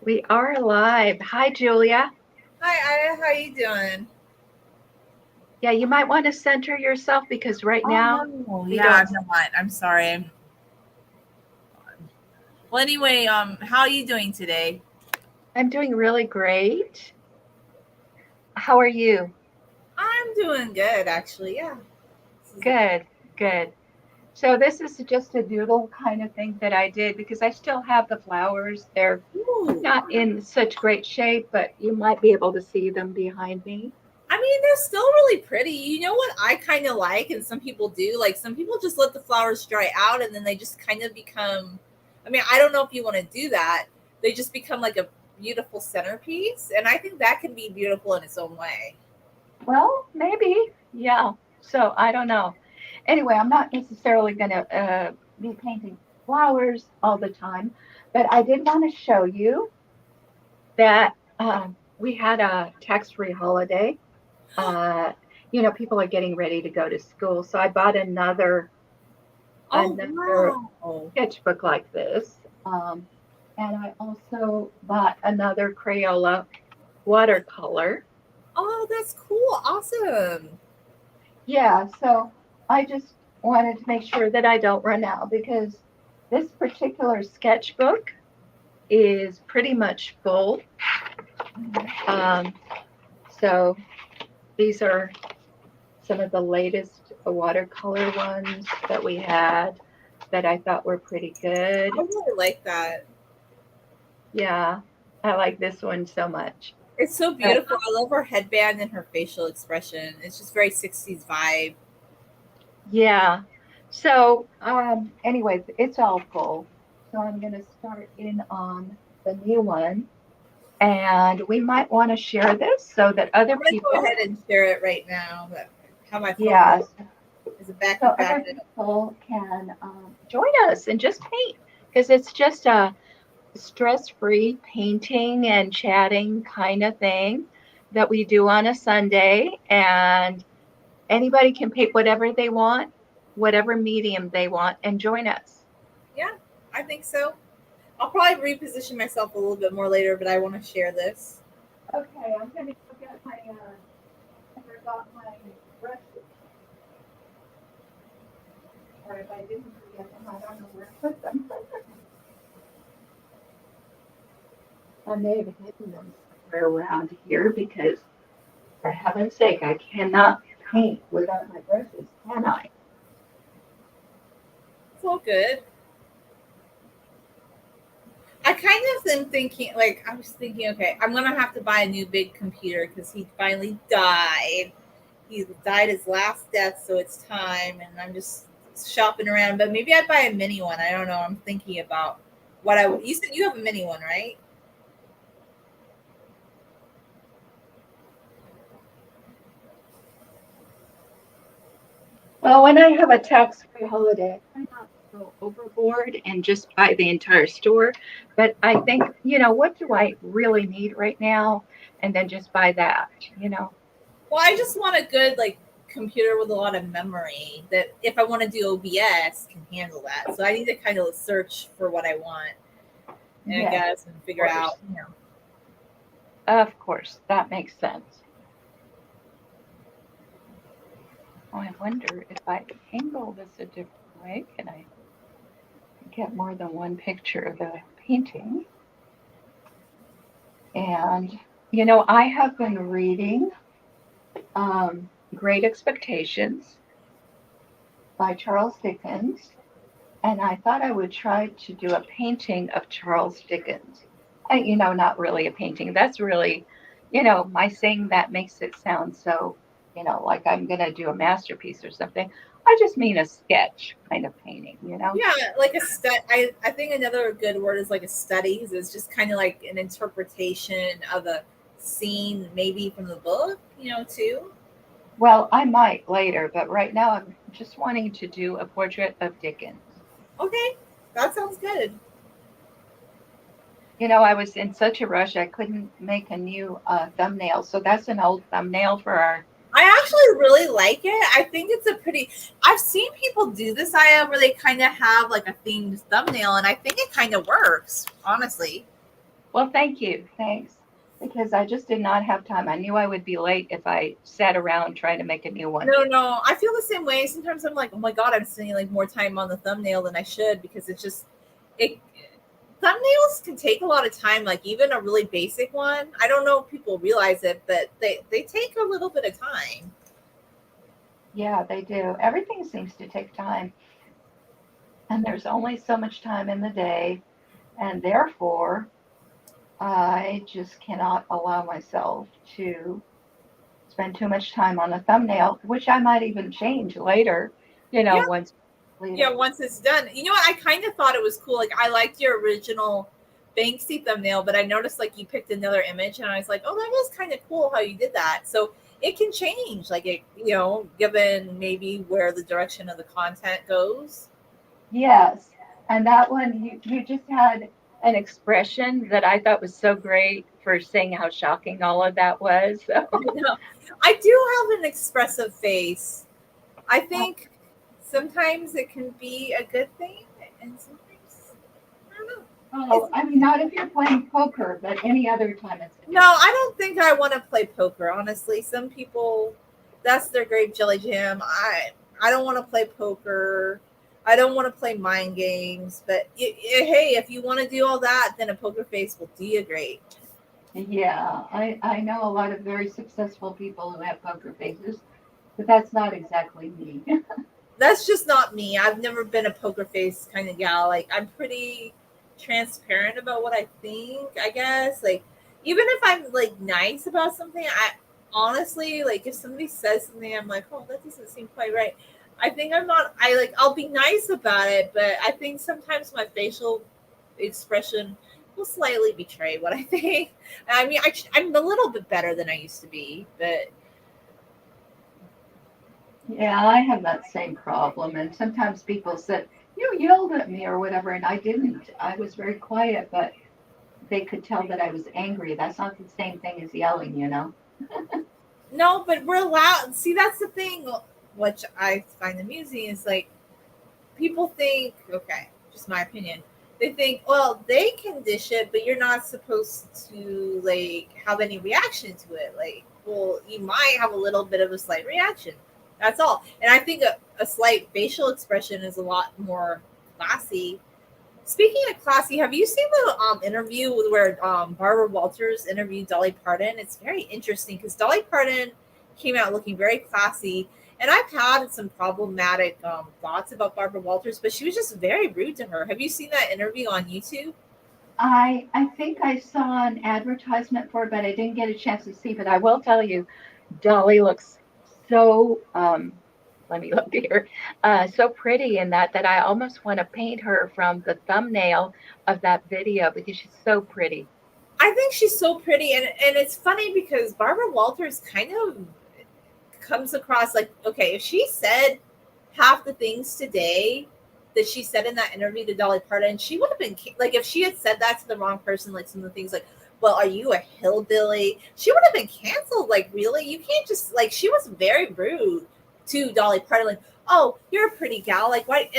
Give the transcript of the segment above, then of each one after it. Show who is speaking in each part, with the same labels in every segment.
Speaker 1: We are live. Hi, Julia.
Speaker 2: Hi, Ida. How you doing?
Speaker 1: Yeah, you might want to center yourself because right
Speaker 2: Oh
Speaker 1: now
Speaker 2: no,
Speaker 1: we
Speaker 2: yeah,
Speaker 1: don't.
Speaker 2: I'm not. I'm sorry. Well, anyway, how are you doing today?
Speaker 1: I'm doing really great. How are you?
Speaker 2: I'm doing good, actually. Yeah. This is
Speaker 1: Good, good. So this is just a doodle kind of thing that I did because I still have the flowers. They're
Speaker 2: Ooh.
Speaker 1: not in such great shape, but you might be able to see them behind me.
Speaker 2: I mean, they're still really pretty. You know what I kind of like, and some people do. Like some people just let the flowers dry out, and then they just kind of become. I mean, I don't know if you want to do that. They just become like a beautiful centerpiece, and I think that can be beautiful in its own way.
Speaker 1: Well, maybe. Yeah. So I don't know. Anyway, I'm not necessarily going to be painting flowers all the time, but I did want to show you that we had a tax-free holiday. Uh, people are getting ready to go to school, so I bought
Speaker 2: Oh
Speaker 1: another
Speaker 2: wow!
Speaker 1: sketchbook like this, and I also bought another Crayola watercolor.
Speaker 2: Oh, that's cool! Awesome.
Speaker 1: Yeah, so I just wanted to make sure that I don't run out because this particular sketchbook is pretty much full. Um, so these are some of the latest watercolor ones that we had that I thought were pretty good.
Speaker 2: I really like that.
Speaker 1: Yeah, I like this one so much.
Speaker 2: It's so
Speaker 1: But
Speaker 2: beautiful. I love her headband and her facial expression. It's just very 60s vibe.
Speaker 1: yeah, so anyways, it's all full. So I'm going to start in on the new one. And we might want to share this so that other
Speaker 2: I'm gonna go
Speaker 1: people,
Speaker 2: ahead and share it right now. Have my phone
Speaker 1: yes,
Speaker 2: as a backup
Speaker 1: so other
Speaker 2: backup.
Speaker 1: people can join us and just paint because it's just a stress-free painting and chatting kind of thing that we do on a Sunday. And anybody can pick whatever they want, whatever medium they want, and join us.
Speaker 2: Yeah, I think so. I'll probably reposition myself a little bit more later, but I want to share this.
Speaker 1: Okay, I'm going to go get I forgot my brushes. Or if I didn't forget them, I don't know where to put them. I may have hidden them somewhere around here because, for heaven's sake, I cannot paint without my brushes, can I?
Speaker 2: It's all good. I kind of am thinking, like, I was thinking, okay, I'm gonna have to buy a new big computer because he finally died. He died his last death, so it's time, and I'm just shopping around. But maybe I'd buy a mini one. I don't know. I'm thinking about what I. You said you have a mini one, right?
Speaker 1: Well, when I have a tax-free holiday, I try not to go overboard and just buy the entire store. But I think, what do I really need right now? And then just buy that.
Speaker 2: Well, I just want a good like computer with a lot of memory that if I want to do OBS can handle that. So I need to kind of search for what I want and I
Speaker 1: Yes,
Speaker 2: guess and
Speaker 1: of
Speaker 2: figure out,
Speaker 1: course. Of course, that makes sense. Oh, I wonder if I angle this a different way, can I get more than one picture of the painting? And, I have been reading Great Expectations by Charles Dickens, and I thought I would try to do a painting of Charles Dickens. Not really a painting. That's really, my saying that makes it sound so, like I'm going to do a masterpiece or something. I just mean a sketch kind of painting.
Speaker 2: yeah, like a stud. I think another good word is like a studies. It's just kind of like an interpretation of a scene, maybe from the book, too.
Speaker 1: Well, I might later, but right now I'm just wanting to do a portrait of Dickens.
Speaker 2: Okay, that sounds good.
Speaker 1: I was in such a rush I couldn't make a new thumbnail. So that's an old thumbnail for our
Speaker 2: I actually really like it. I think it's a pretty. I've seen people do this, Aya, where they kind of have like a themed thumbnail, and I think it kind of works, honestly.
Speaker 1: Well, thank you. Thanks. Because I just did not have time. I knew I would be late if I sat around trying to make a new one.
Speaker 2: No, no, I feel the same way. Sometimes I'm like, oh my god, I'm spending like more time on the thumbnail than I should because it's just it. Thumbnails can take a lot of time. Like even a really basic one. I don't know if people realize it, but they take a little bit of time.
Speaker 1: Yeah, they do. Everything seems to take time. And there's only so much time in the day. And therefore, I just cannot allow myself to spend too much time on a thumbnail, which I might even change later,
Speaker 2: Yeah,
Speaker 1: once
Speaker 2: yeah.
Speaker 1: completed.
Speaker 2: Once it's done, you know what? I kind of thought it was cool. Like I liked your original Banksy thumbnail, but I noticed like you picked another image, and I was like, oh, that was kind of cool how you did that. So it can change, like it, given maybe where the direction of the content goes.
Speaker 1: Yes. And that one, you just had an expression that I thought was so great for saying how shocking all of that was. So,
Speaker 2: No, I do have an expressive face. I
Speaker 1: oh,
Speaker 2: think sometimes it can be a good thing, and sometimes I don't know. It's,
Speaker 1: I mean, not if you're playing poker, but any other time it's a
Speaker 2: no,
Speaker 1: good
Speaker 2: I
Speaker 1: thing.
Speaker 2: don't think I want to play poker. Honestly, some people that's their grape jelly jam. I don't want to play poker. I don't want to play mind games. But hey, if you want to do all that, then a poker face will do you great.
Speaker 1: Yeah, I know a lot of very successful people who have poker faces, but that's not exactly me.
Speaker 2: That's just not me. I've never been a poker face kind of gal. Like I'm pretty transparent about what I think, I guess. Like even if I'm like nice about something, I honestly like if somebody says something I'm like, "Oh, that doesn't seem quite right." I think I'm not I like I'll be nice about it, but I think sometimes my facial expression will slightly betray what I think. I mean, I'm a little bit better than I used to be, but
Speaker 1: Yeah, I have that same problem. And sometimes people said, you yelled at me or whatever, and I didn't. I was very quiet, but they could tell that I was angry. That's not the same thing as yelling.
Speaker 2: no, but we're allowed. See, that's the thing, which I find amusing is like people think, okay, just my opinion. They think, well, they can dish it, but you're not supposed to like have any reaction to it. Like, well, you might have a little bit of a slight reaction. That's all. And I think a slight facial expression is a lot more classy. Speaking of classy, have you seen the interview where Barbara Walters interviewed Dolly Parton? It's very interesting because Dolly Parton came out looking very classy, and I've had some problematic thoughts about Barbara Walters, but she was just very rude to her. Have you seen that interview on YouTube?
Speaker 1: I think I saw an advertisement for it, but I didn't get a chance to see. But I will tell you, Dolly looks so let me look here, so pretty in that I almost want to paint her from the thumbnail of that video because she's so pretty.
Speaker 2: I think she's so pretty, and it's funny because Barbara Walters kind of comes across like okay, if she said half the things today that she said in that interview to Dolly Parton, she would have been like if she had said that to the wrong person, like some of the things like, "Well, are you a hillbilly?" She would have been canceled. Like, really, you can't just like she was very rude to Dolly Parton. Like, "Oh, you're a pretty gal." Like, why?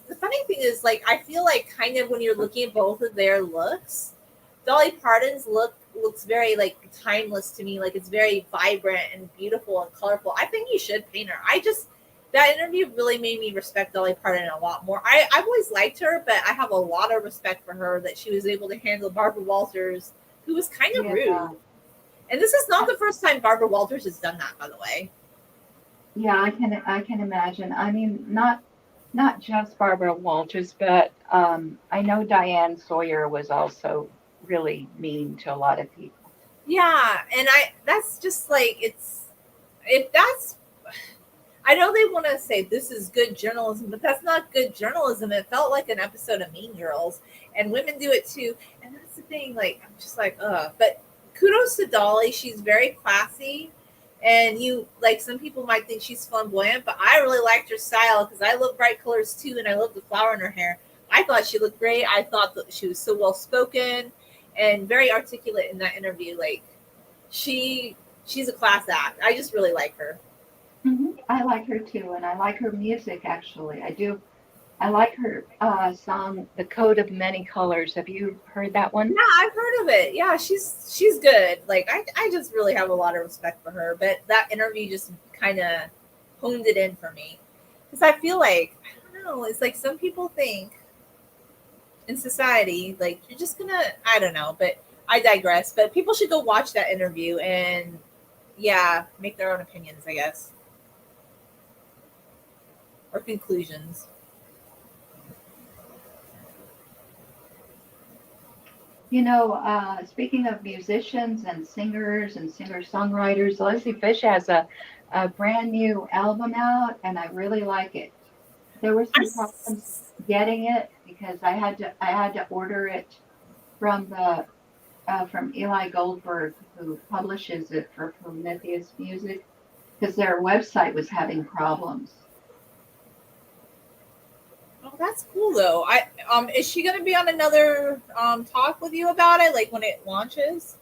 Speaker 2: The funny thing is, like, I feel like kind of when you're looking at both of their looks, Dolly Parton's looks very like timeless to me. Like it's very vibrant and beautiful and colorful. I think you should paint her. I just that interview really made me respect Dolly Parton a lot more. I've always liked her, but I have a lot of respect for her that she was able to handle Barbara Walters, who was kind of
Speaker 1: Yeah,
Speaker 2: rude. And this is not the first time Barbara Walters has done that, by the way.
Speaker 1: yeah, I can imagine. I mean, not just Barbara Walters, but I know Diane Sawyer was also really mean to a lot of people.
Speaker 2: Yeah, and I that's just like it's if that's I know they want to say this is good journalism, but that's not good journalism. It felt like an episode of Mean Girls, and women do it too. And that's the thing. Like I'm just like, ugh. But kudos to Dolly. She's very classy, and you like some people might think she's flamboyant, but I really liked her style because I love bright colors too, and I love the flower in her hair. I thought she looked great. I thought that she was so well spoken and very articulate in that interview. Like she she's a class act. I just really like her.
Speaker 1: I like her too, and I like her music actually. I do. I like her song, "The Code of Many Colors." Have you heard that one?
Speaker 2: Yeah, I've heard of it. Yeah, she's good. Like I just really have a lot of respect for her. But that interview just kind of honed it in for me because I feel like I don't know. It's like some people think in society, like you're just gonna I don't know, but I digress. But people should go watch that interview and yeah, make their own opinions, I guess, or conclusions.
Speaker 1: Speaking of musicians and singers and singer-songwriters, Leslie Fish has a brand new album out, and I really like it. There were
Speaker 2: I
Speaker 1: some problems getting it because I had to order it from the from Eli Goldberg, who publishes it for Prometheus Music, because their website was having problems.
Speaker 2: Oh, that's cool though. I is she gonna be on another talk with you about it, like when it launches?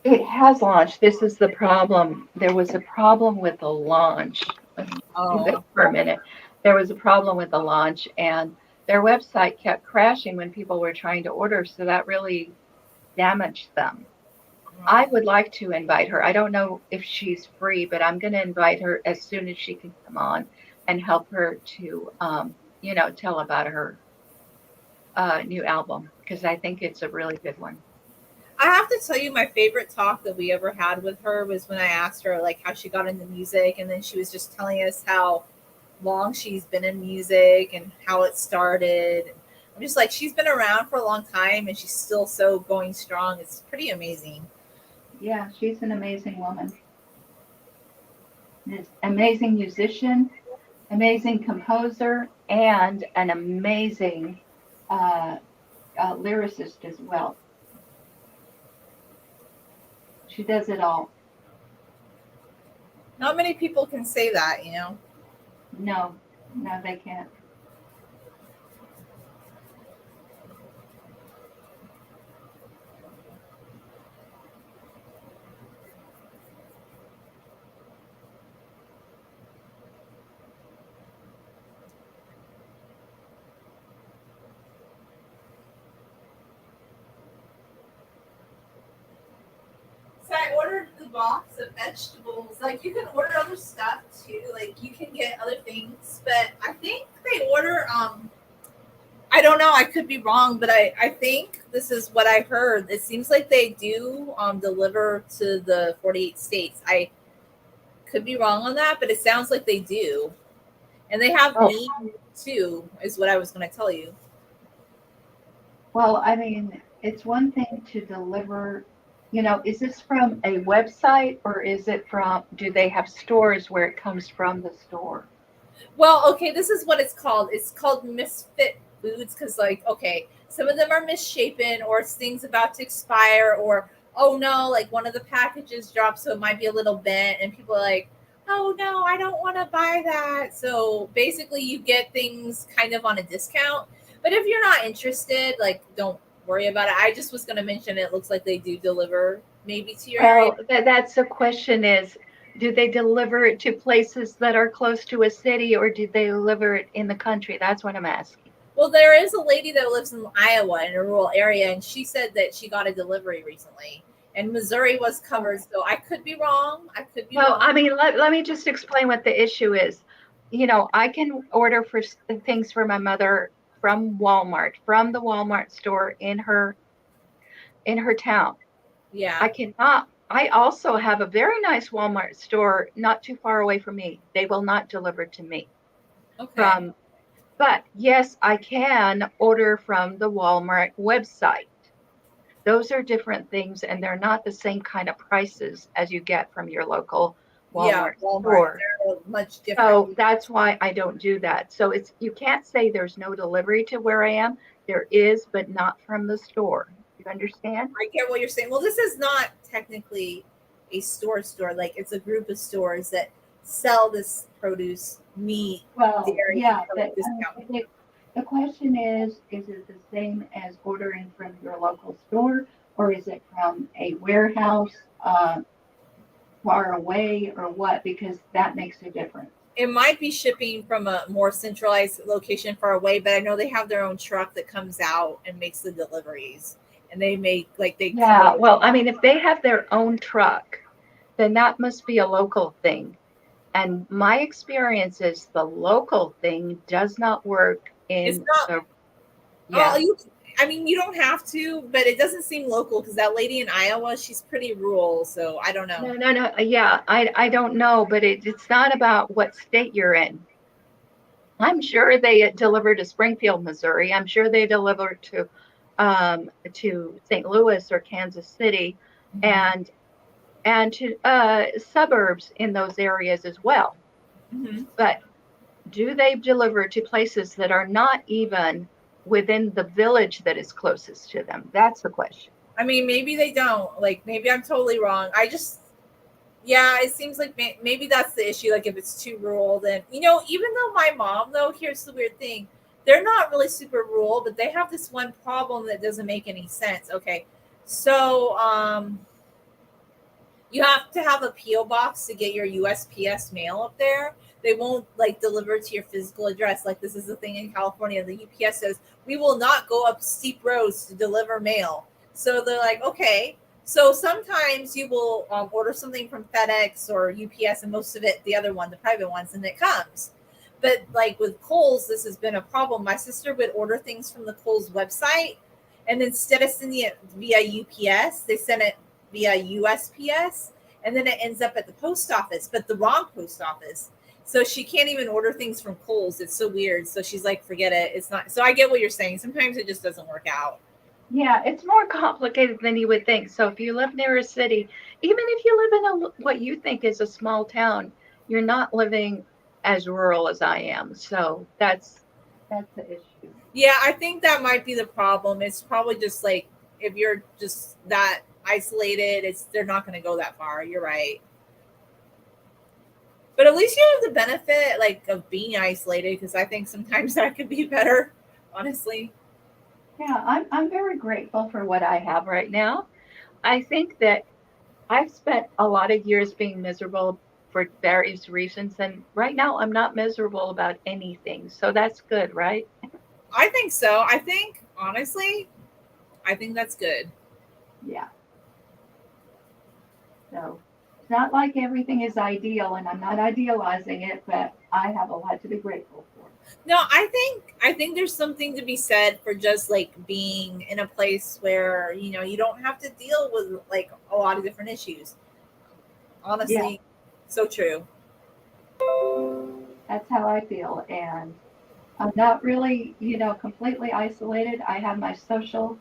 Speaker 1: It has launched. This is the problem. There was a problem with the launch. Let's do this
Speaker 2: Oh,
Speaker 1: for a minute. There was a problem with the launch, and their website kept crashing when people were trying to order, so that really damaged them. I would like to invite her. I don't know if she's free, but I'm going to invite her as soon as she can come on and help her to, tell about her new album because I think it's a really good one.
Speaker 2: I have to tell you, my favorite talk that we ever had with her was when I asked her like how she got into music, and then she was just telling us how long she's been in music and how it started. I'm just like, she's been around for a long time and she's still so going strong. It's pretty amazing.
Speaker 1: Yeah, she's an amazing woman. An amazing musician, amazing composer, and an amazing uh, lyricist as well. She does it all.
Speaker 2: Not many people can say that, you know.
Speaker 1: No, no, they can't.
Speaker 2: So I ordered the box of vegetables. Like you can order other stuff too. Like you can get other things, but I think they order. I don't know. I could be wrong, but I think this is what I heard. It seems like they do deliver to the 48 states. I could be wrong on that, but it sounds like they do, and they have
Speaker 1: Oh,
Speaker 2: meat too. Is what I was going to tell you.
Speaker 1: well, I mean, it's one thing to deliver, is this from a website or is it from, do they have stores where it comes from the store?
Speaker 2: Well, okay, this is what it's called. It's called misfit foods because, like, okay, some of them are misshapen or it's things about to expire or oh no, like one of the packages dropped, so it might be a little bent, and people are like, oh no, I don't want to buy that. So basically, you get things kind of on a discount. But if you're not interested, like, don't worry about it. I just was going to mention it looks like they do deliver maybe to your area.
Speaker 1: Well, that's the question is, do they deliver it to places that are close to a city or do they deliver it in the country? That's what I'm asking.
Speaker 2: Well, there is a lady that lives in Iowa in a rural area, and she said that she got a delivery recently, and Missouri was covered. So I could be wrong. I could be
Speaker 1: Well,
Speaker 2: wrong.
Speaker 1: I mean, let me just explain what the issue is. I can order for things for my mother from Walmart, from the Walmart store in her town. I
Speaker 2: Yeah.
Speaker 1: cannot. I also have a very nice Walmart store not too far away from me. They will not deliver to me
Speaker 2: Okay.
Speaker 1: from, but yes, I can order from the Walmart website. Those are different things and they're not the same kind of prices as you get from your local
Speaker 2: Yeah,
Speaker 1: Walmart
Speaker 2: Walmart.
Speaker 1: store.
Speaker 2: They're much different.
Speaker 1: So that's why I don't do that. So you can't say there's no delivery to where I am. There is, but not from the store. You understand?
Speaker 2: I get what you're saying. Well, this is not technically a store. Like it's a group of stores that sell this produce, meat,
Speaker 1: Well,
Speaker 2: dairy
Speaker 1: yeah,
Speaker 2: for
Speaker 1: but
Speaker 2: like discount.
Speaker 1: the question is it the same as ordering from your local store, or is it from a warehouse far away, or what? Because that makes a difference.
Speaker 2: it might be shipping from a more centralized location far away, but I know they have their own truck that comes out and makes the deliveries. And they make like they
Speaker 1: Yeah,
Speaker 2: create.
Speaker 1: well, I mean, if they have their own truck, then that must be a local thing. And my experience is the local thing does not work
Speaker 2: It's
Speaker 1: in
Speaker 2: not.
Speaker 1: the,
Speaker 2: Oh,
Speaker 1: yeah.
Speaker 2: I mean, you don't have to, but it doesn't seem local because that lady in Iowa, she's pretty rural. So I don't know.
Speaker 1: No, no, no. Yeah, I don't know, but it's not about what state you're in. I'm sure they deliver to Springfield, Missouri. I'm sure they deliver to St. Louis or Kansas City,
Speaker 2: Mm-hmm.
Speaker 1: and to suburbs in those areas as well.
Speaker 2: Mm-hmm.
Speaker 1: But do they deliver to places that are not even within the village that is closest to them? That's the question.
Speaker 2: I mean, maybe they don't. Like, maybe I'm totally wrong. I just, yeah, it seems like maybe that's the issue. Like, if it's too rural, then, even though my mom, though, here's the weird thing. They're not really super rural, but they have this one problem that doesn't make any sense. Okay. So, you have to have a PO box to get your USPS mail up there. They won't like deliver to your physical address. Like this is the thing in California. The UPS says we will not go up steep roads to deliver mail. So they're like, okay. So sometimes you will order something from FedEx or UPS, and most of it, the other one, the private ones, and it comes. But like with Kohl's, this has been a problem. My sister would order things from the Kohl's website, and instead of sending it via UPS, they send it via USPS, and then it ends up at the post office, but the wrong post office. So she can't even order things from Kohl's. It's so weird. So she's like, forget it. It's not. So I get what you're saying. Sometimes it just doesn't work out.
Speaker 1: Yeah, it's more complicated than you would think. So if you live near a city, even if you live in what you think is a small town, you're not living as rural as I am. So that's the issue.
Speaker 2: Yeah, I think that might be the problem. It's probably just like if you're just that isolated, it's they're not going to go that far. You're right. But at least you have the benefit like of being isolated because I think sometimes that could be better, honestly.
Speaker 1: Yeah, I'm very grateful for what I have right now. I think that I've spent a lot of years being miserable for various reasons, and right now I'm not miserable about anything. So that's good, right?
Speaker 2: I think so. I think honestly, I think that's good.
Speaker 1: Yeah. So it's not like everything is ideal, and I'm not idealizing it, but I have a lot to be grateful for.
Speaker 2: No, I think there's something to be said for just like being in a place where you don't have to deal with like a lot of different issues.
Speaker 1: Yeah,
Speaker 2: Honestly, so true.
Speaker 1: that's how I feel. And I'm not really, completely isolated. I have my social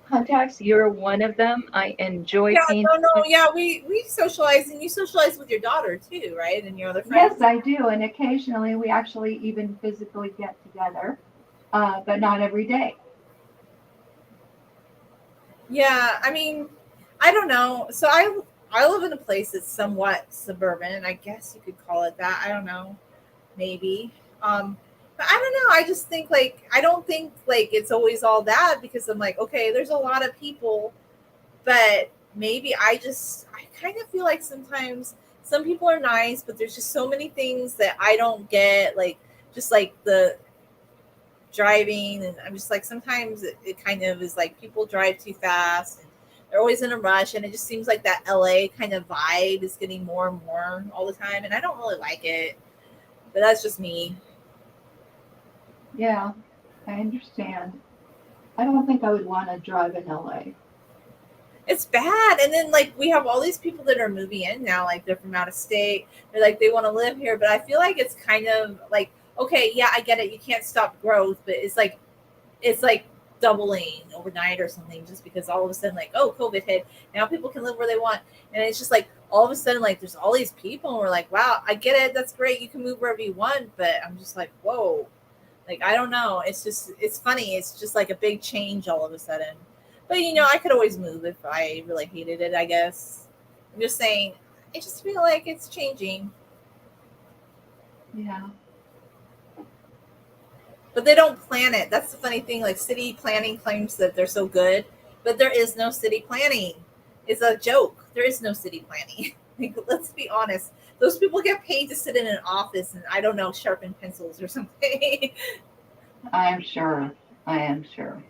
Speaker 1: contacts. You're one of them. I enjoy
Speaker 2: Yeah,
Speaker 1: painting.
Speaker 2: no, no, yeah, we socialize and you socialize with your daughter too, right? And your other
Speaker 1: Yes,
Speaker 2: friends.
Speaker 1: I do. And occasionally we actually even physically get together, but not every day.
Speaker 2: Yeah, I mean, I don't know. So I live in a place that's somewhat suburban. I guess you could call it that. I don't know, maybe. But I don't know. I just think like I don't think like it's always all that because I'm like, okay, there's a lot of people, but maybe I kind of feel like sometimes some people are nice, but there's just so many things that I don't get, like just like the driving, and I'm just like sometimes it kind of is like people drive too fast and they're always in a rush, and it just seems like that LA kind of vibe is getting more and more all the time, and I don't really like it. But that's just me.
Speaker 1: Yeah, I understand. I don't think I would want to drive in LA.
Speaker 2: It's bad. And then like we have all these people that are moving in now, like they're from out of state. They're like they want to live here, but I feel like it's kind of like okay, yeah, I get it. You can't stop growth, but it's like doubling overnight or something just because all of a sudden like oh COVID hit, now people can live where they want, and it's just like all of a sudden like there's all these people and we're like wow, I get it, that's great, you can move wherever you want, but I'm just like whoa, like I don't know, it's funny, it's just like a big change all of a sudden. But I could always move if I really hated it, I guess. I'm just saying I just feel like it's changing.
Speaker 1: Yeah.
Speaker 2: But they don't plan it. That's the funny thing. Like city planning claims that they're so good, but there is no city planning. It's a joke. There is no city planning. Like, let's be honest. Those people get paid to sit in an office and, I don't know, sharpen pencils or something.
Speaker 1: I am sure. I am sure.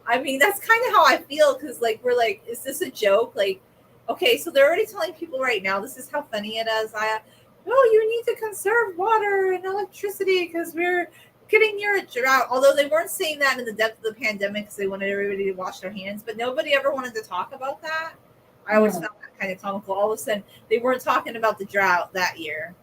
Speaker 2: I mean, that's kind of how I feel because, like, we're like, is this a joke? Like, okay, so they're already telling people right now, this is how funny it is. Oh, you need to conserve water and electricity because we're getting near a drought. Although they weren't saying that in the depth of the pandemic because they wanted everybody to wash their hands, but nobody ever wanted to talk about that. I always
Speaker 1: Mm,
Speaker 2: found that kind of comical. All of a sudden, they weren't talking about the drought that year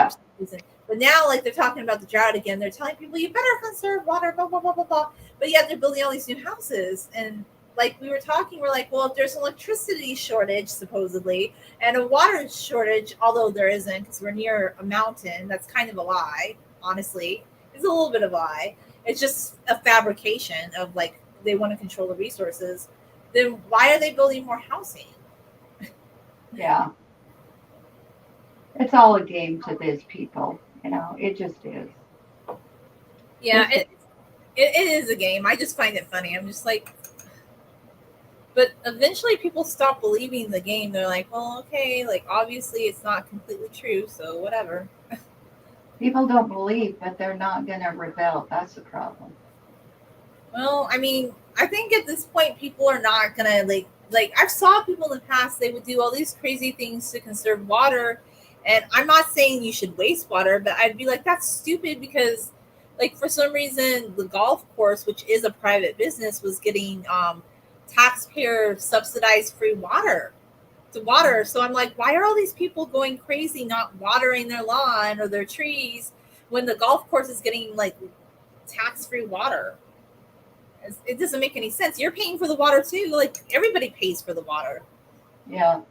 Speaker 2: for
Speaker 1: yeah.
Speaker 2: some reason. But now, like, they're talking about the drought again. They're telling people you better conserve water, blah blah blah blah blah. But yet they're building all these new houses, and like we were talking, we're like, well, if there's an electricity shortage supposedly and a water shortage, although there isn't because we're near a mountain, that's kind of a lie. Honestly, it's a little bit of a lie. It's just a fabrication of like they want to control the resources. Then why are they building more housing?
Speaker 1: Yeah. It's all a game to these people. It just is.
Speaker 2: Yeah,
Speaker 1: Just
Speaker 2: it is a game. I just find it funny. I'm just like, but eventually people stop believing the game. They're like, well, okay, like obviously it's not completely true, so whatever.
Speaker 1: people don't believe, but they're not going to rebel. That's the problem.
Speaker 2: Well, I mean, I think at this point people are not gonna like I've saw people in the past they would do all these crazy things to conserve water, and I'm not saying you should waste water, but I'd be like that's stupid because like for some reason the golf course, which is a private business, was getting taxpayer subsidized free water to water. So I'm like, why are all these people going crazy not watering their lawn or their trees when the golf course is getting like tax free water? It doesn't make any sense. You're paying for the water too. Like everybody pays for the water.
Speaker 1: Yeah.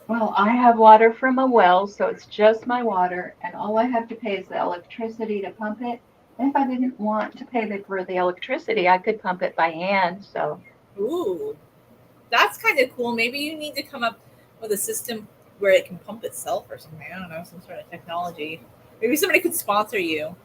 Speaker 1: Well, I have water from a well, so it's just my water, and all I have to pay is the electricity to pump it. And if I didn't want to pay for the electricity, I could pump it by hand. So,
Speaker 2: Ooh, that's kind of cool. Maybe you need to come up with a system where it can pump itself or something. I don't know, some sort of technology. Maybe somebody could sponsor you.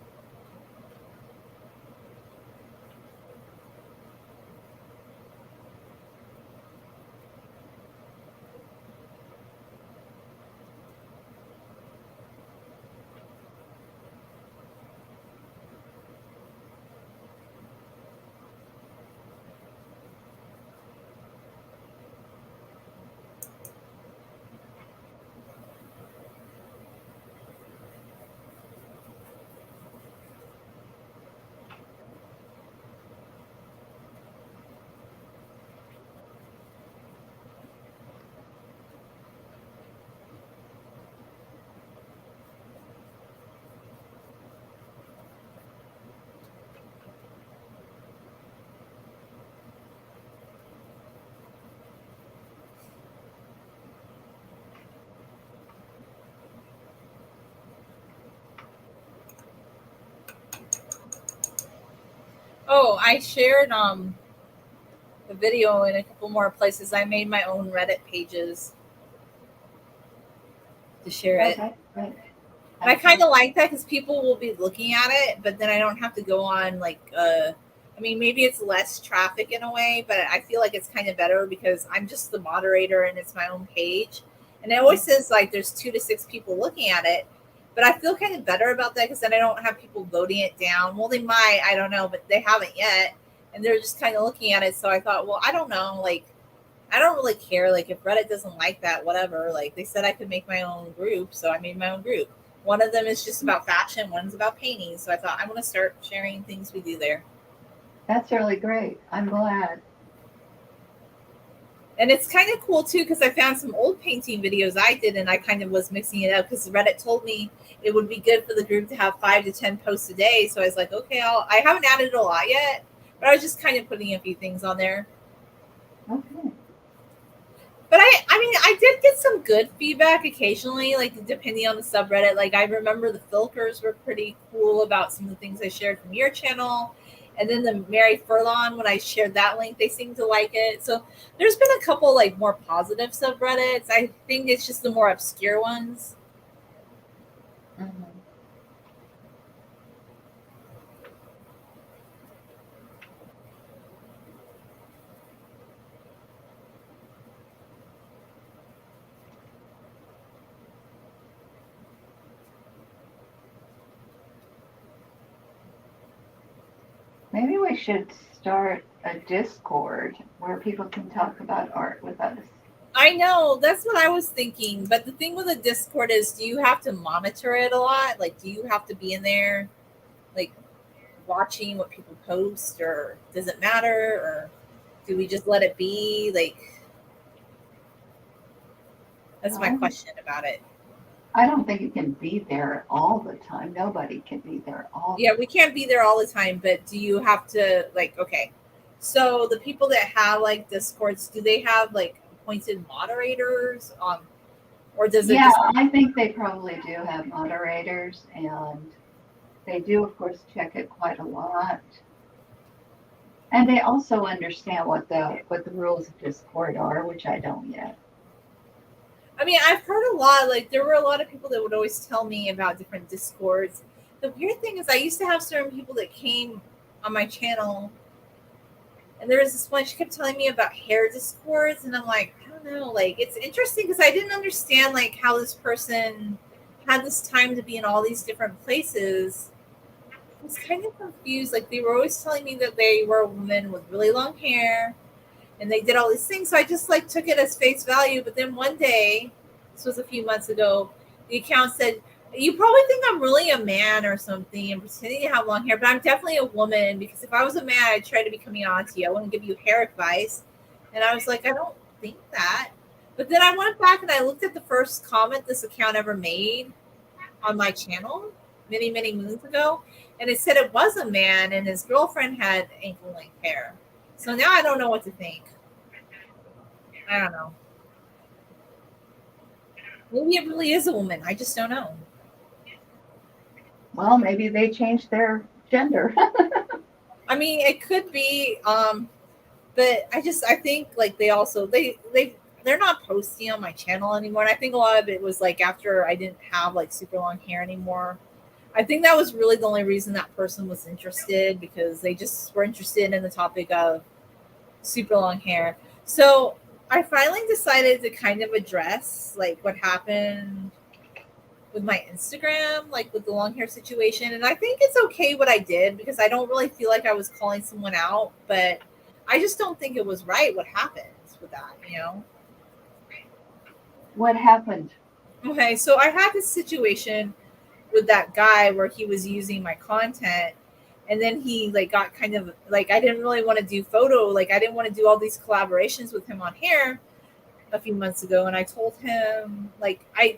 Speaker 2: Oh, I shared the video in a couple more places. I made my own Reddit pages to share it.
Speaker 1: okay, good.
Speaker 2: And I
Speaker 1: That's
Speaker 2: kind
Speaker 1: good.
Speaker 2: of like that because people will be looking at it, but then I don't have to go on like I mean maybe it's less traffic in a way, but I feel like it's kind of better because I'm just the moderator and it's my own page. And it always says like there's 2 to 6 people looking at it. But I feel kind of better about that because then I don't have people voting it down. Well, they might, I don't know, but they haven't yet. And they're just kind of looking at it. So I thought, well, I don't know. Like, I don't really care. Like, if Reddit doesn't like that, whatever. Like, they said I could make my own group, so I made my own group. One of them is just about fashion, one's about painting. So I thought I'm going to start sharing things we do there.
Speaker 1: That's really great. I'm glad.
Speaker 2: And it's kind of cool too because I found some old painting videos I did, and I kind of was mixing it up because Reddit told me it would be good for the group to have 5 to 10 posts a day. So I was like, okay, I haven't added a lot yet, but I was just kind of putting a few things on there.
Speaker 1: Okay.
Speaker 2: But I mean, I did get some good feedback occasionally, like depending on the subreddit. Like I remember the Filkers were pretty cool about some of the things I shared from your channel, and then the Mary Furlong when I shared that link, they seemed to like it. So there's been a couple like more positive subreddits. I think it's just the more obscure ones.
Speaker 1: Mhm. Maybe we should start a Discord where people can talk about art with us.
Speaker 2: I know that's what I was thinking, but the thing with a Discord is, do you have to monitor it a lot? Like, do you have to be in there, like watching what people post, or does it matter, or do we just let it be? Like, that's my
Speaker 1: Um,
Speaker 2: question about it.
Speaker 1: I don't think you can be there all the time. Nobody can be there all
Speaker 2: Yeah,
Speaker 1: the
Speaker 2: we can't be there all the time, but do you have to, like, okay? So the people that have like Discords, do they have like appointed moderators, or does it
Speaker 1: Yeah,
Speaker 2: just?
Speaker 1: I think they probably do have moderators, and they do, of course, check it quite a lot. And they also understand what the rules of Discord are, which I don't yet.
Speaker 2: I mean, I've heard a lot. Like, there were a lot of people that would always tell me about different Discords. The weird thing is, I used to have certain people that came on my channel, and there was this one, she kept telling me about hair Discords, and I'm like, I don't know. Like, it's interesting because I didn't understand like how this person had this time to be in all these different places. I was kind of confused. Like, they were always telling me that they were a woman with really long hair, and they did all these things. So I just like took it as face value. But then one day, this was a few months ago, the account said, "You probably think I'm really a man or something and pretending to have long hair, but I'm definitely a woman because if I was a man, I'd try to be coming on to you. I wouldn't give you hair advice." And I was like, I don't think that. But then I went back and I looked at the first comment this account ever made on my channel many, many moons ago. And it said it was a man and his girlfriend had ankle length hair. So now I don't know what to think. I don't know. Maybe it really is a woman. I just don't know.
Speaker 1: Well, maybe they changed their gender.
Speaker 2: I mean, it could be, but I think like they're not posting on my channel anymore. And I think a lot of it was like after I didn't have like super long hair anymore. I think that was really the only reason that person was interested, because they just were interested in the topic of super long hair. So I finally decided to kind of address like what happened with my Instagram, like with the long hair situation. And I think it's okay what I did because I don't really feel like I was calling someone out, but I just don't think it was right what happened with that, you know?
Speaker 1: What happened?
Speaker 2: Okay, so I had this situation with that guy where he was using my content, and then he like got kind of like, I didn't really want to do photo, like I didn't want to do all these collaborations with him on hair a few months ago, and I told him like I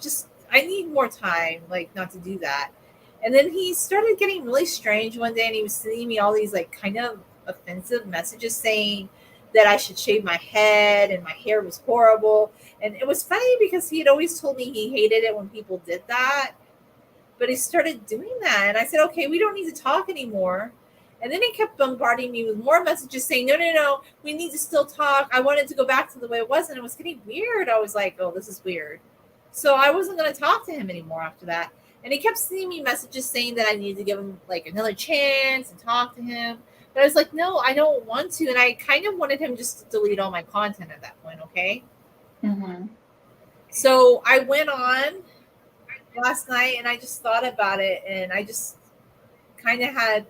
Speaker 2: need more time, like not to do that. And then he started getting really strange one day, and he was sending me all these like kind of offensive messages saying that I should shave my head and my hair was horrible. And it was funny because he had always told me he hated it when people did that, but he started doing that. And I said, okay, we don't need to talk anymore. And then he kept bombarding me with more messages saying, no, no, no, we need to still talk. I wanted to go back to the way it was. And it was getting weird. I was like, oh, this is weird. So I wasn't going to talk to him anymore after that. And he kept sending me messages saying that I needed to give him like another chance and talk to him. But I was like, no, I don't want to. And I kind of wanted him just to delete all my content at that point. Okay.
Speaker 1: Hmm.
Speaker 2: So I went on last night and I just thought about it, and I just kind of had,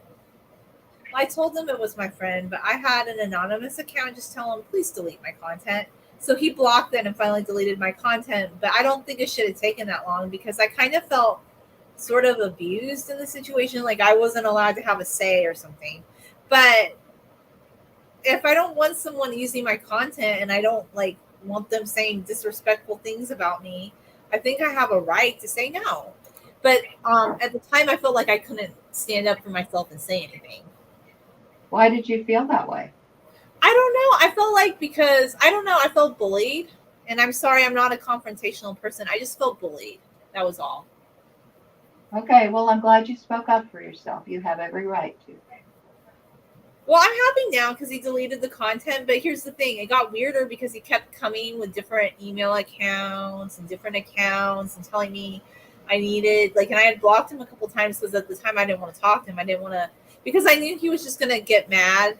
Speaker 2: I told him it was my friend, but I had an anonymous account. Just tell him, please delete my content. So he blocked it and finally deleted my content. But I don't think it should have taken that long because I kind of felt sort of abused in the situation. Like I wasn't allowed to have a say or something. But if I don't want someone using my content and I don't like want them saying disrespectful things about me, I think I have a right to say no. But at the time, I felt like I couldn't stand up for myself and say anything.
Speaker 1: Why did you feel that way?
Speaker 2: I don't know. I felt like, because I don't know, I felt bullied. And I'm sorry, I'm not a confrontational person. I just felt bullied. That was all.
Speaker 1: Okay, well, I'm glad you spoke up for yourself. You have every right to.
Speaker 2: Well, I'm happy now because he deleted the content. But here's the thing, it got weirder because he kept coming with different email accounts and different accounts and telling me I needed, like, and I had blocked him a couple times because at the time I didn't want to talk to him. I didn't want to, because I knew he was just going to get mad.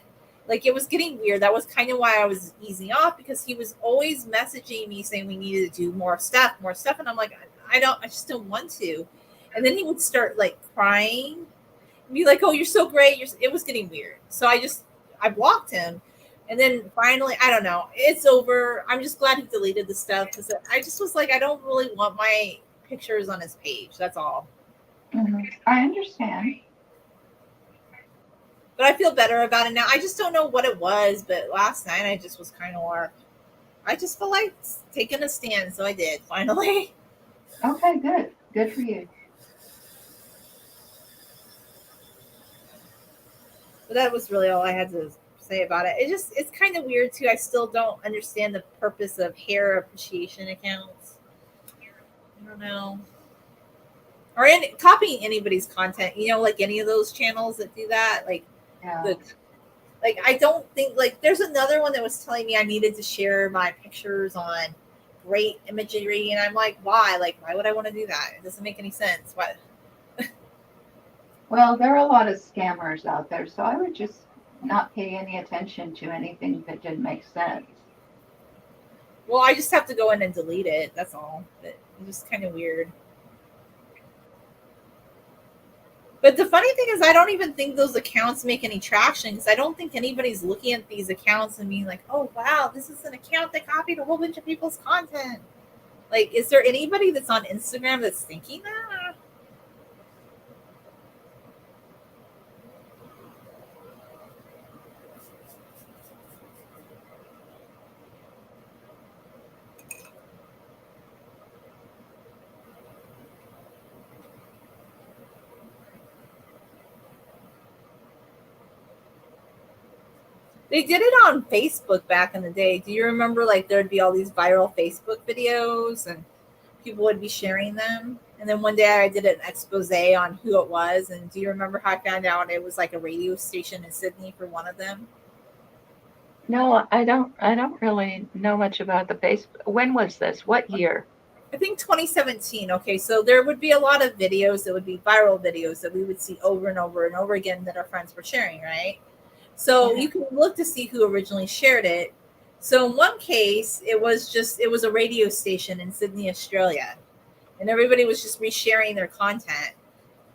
Speaker 2: Like, it was getting weird. That was kind of why I was easing off, because he was always messaging me saying we needed to do more stuff, more stuff. And I'm like, I just don't want to. And then he would start like crying. be like, "Oh, you're so great." It was getting weird, so I blocked him, and then finally, I don't know. It's over. I'm just glad he deleted the stuff because I just was like, I don't really want my pictures on his page. That's all.
Speaker 1: I understand.
Speaker 2: But I feel better about it now. I just don't know what it was, but last night I just was kind of more. I just felt like taking a stand, so I did finally.
Speaker 1: Okay, good. Good for you.
Speaker 2: But that was really all I had to say about it. It's kind of weird too. I still don't understand the purpose of hair appreciation accounts. I don't know. Or copying anybody's content, like any of those channels that do that,
Speaker 1: Yeah.
Speaker 2: the like I don't think like there's another one that was telling me I needed to share my pictures on great imagery, and I'm like, why? Like, why would I want to do that? It doesn't make any sense. What?
Speaker 1: Well, there are a lot of scammers out there, so I would just not pay any attention to anything that didn't make sense.
Speaker 2: Well, I just have to go in and delete it. That's all. But it's just kind of weird. But the funny thing is, I don't even think those accounts make any traction because I don't think anybody's looking at these accounts and being like, oh, wow, this is an account that copied a whole bunch of people's content. Like, is there anybody that's on Instagram that's thinking that? They did it on Facebook back in the day. Do you remember, like, there'd be all these viral Facebook videos and people would be sharing them? And then one day I did an expose on who it was. And do you remember how I found out it was like a radio station in Sydney for one of them?
Speaker 1: No, I don't. I don't really know much about the base. When was this? What year?
Speaker 2: I think 2017. Okay, so there would be a lot of videos that would be viral videos that we would see over and over and over again that our friends were sharing, right? So
Speaker 1: Mhm.
Speaker 2: you can look to see who originally shared it. So in one case, it was a radio station in Sydney, Australia, and everybody was just resharing their content,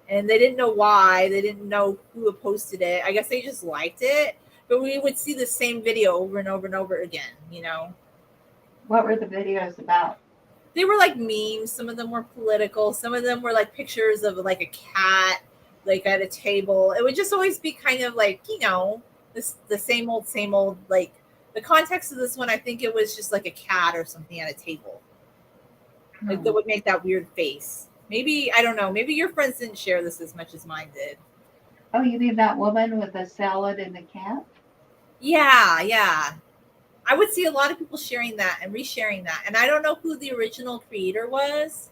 Speaker 2: and they didn't know why, they didn't know who had posted it. I guess they just liked it, but we would see the same video over and over and over again.
Speaker 1: What were the videos about?
Speaker 2: They were like memes. Some of them were political. Some of them were like pictures of like a cat, like at a table. It would just always be kind of like, the same old. Like the context of this one, I think it was just like a cat or something at a table, like that
Speaker 1: Hmm.
Speaker 2: would make that weird face. Maybe I don't know. Maybe your friends didn't share this as much as mine did.
Speaker 1: Oh, you mean that woman with the salad and the cat?
Speaker 2: Yeah, yeah. I would see a lot of people sharing that and resharing that, and I don't know who the original creator was.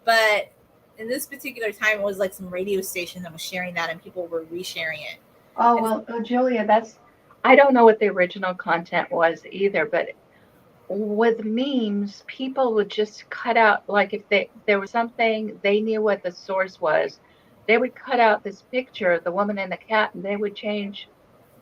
Speaker 2: But in this particular time, it was like some radio station that was sharing that, and people were resharing it.
Speaker 1: Oh,
Speaker 2: And
Speaker 1: well, oh, Julia, that's. I don't know what the original content was either, but with memes, people would just cut out, like if there was something they knew what the source was, they would cut out this picture of the woman and the cat, and they would change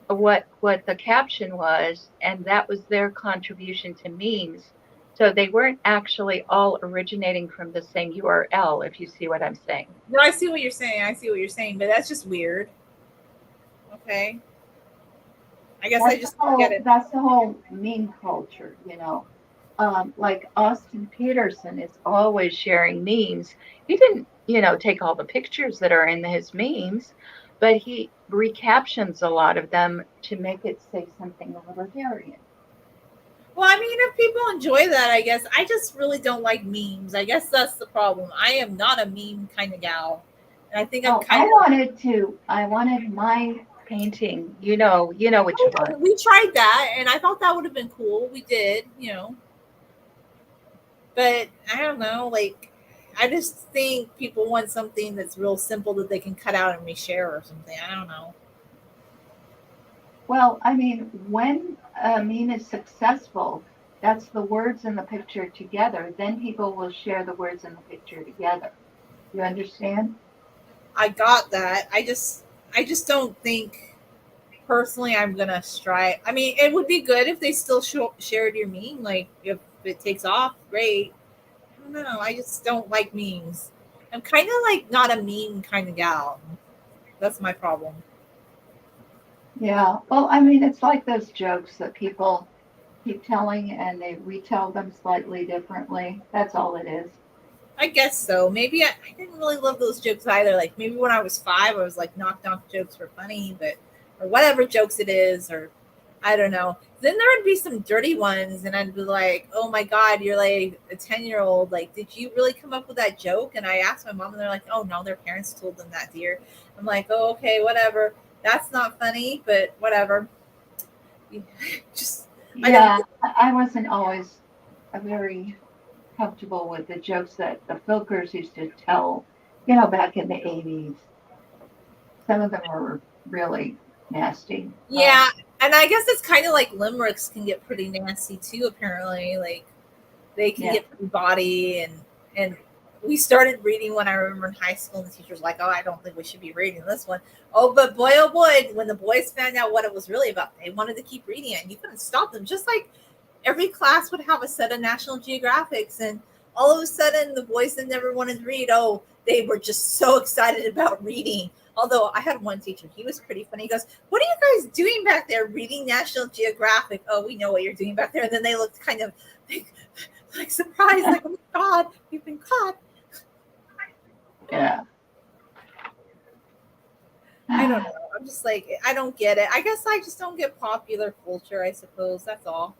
Speaker 1: what the caption was, and that was their contribution to memes. So they weren't actually all originating from the same URL, if you see what I'm saying.
Speaker 2: no, I see what you're saying. I see what you're saying, but that's just weird. Okay, I guess I just don't get it.
Speaker 1: That's the whole meme culture, you know. Like Austin Peterson is always sharing memes. He didn't, take all the pictures that are in his memes, but he recaptions a lot of them to make it say something libertarian.
Speaker 2: Well, I mean, if people enjoy that, I guess I just really don't like memes. I guess that's the problem. I am not a meme kind of gal, and I think I'm
Speaker 1: Oh,
Speaker 2: kind of.
Speaker 1: I wanted my painting, you know which one.
Speaker 2: We tried that, and I thought that would have been cool. We did. But I don't know, like I just think people want something that's real simple that they can cut out and reshare or something. I don't know.
Speaker 1: Well, I mean, when a meme is successful, that's the words in the picture together. Then people will share the words in the picture together. You understand?
Speaker 2: I got that. I just don't think personally I'm gonna strive. I mean, it would be good if they still shared your meme. Like if it takes off, great. I don't know. I just don't like memes. I'm kind of like not a meme kind of gal. That's my problem.
Speaker 1: Yeah. Well, I mean, it's like those jokes that people keep telling and they retell them slightly differently. That's all it is.
Speaker 2: I guess so. Maybe I didn't really love those jokes either. Like maybe when I was 5, I was like knock jokes were funny, but or whatever jokes it is, or I don't know. Then there would be some dirty ones, and I'd be like, "Oh my god, you're like a 10-year-old. Like, did you really come up with that joke?" And I asked my mom, and they're like, "Oh no, their parents told them that, dear." I'm like, "Oh okay, whatever. That's not funny, but whatever." Just I don't.
Speaker 1: Yeah. I wasn't always very comfortable with the jokes that the Filkers used to tell, back in the 80s. Some of them were really nasty.
Speaker 2: Yeah, and I guess it's kind of like limericks can get pretty nasty too. Apparently, like they can
Speaker 1: Yeah.
Speaker 2: get pretty body and we started reading when I remember in high school, and the teacher's like, "Oh, I don't think we should be reading this one." Oh boy, when the boys found out what it was really about, they wanted to keep reading it, and you couldn't stop them. Just like every class would have a set of National Geographics, and all of a sudden, the boys that never wanted to read, oh, they were just so excited about reading. Although I had one teacher, he was pretty funny. He goes, "What are you guys doing back there reading National Geographic?" "Oh, we know what you're doing back there." And then they looked kind of like surprised, like, "Oh my God, you've been caught."
Speaker 1: Yeah.
Speaker 2: I don't know. I'm just like, I don't get it. I guess I just don't get popular culture, I suppose. That's all.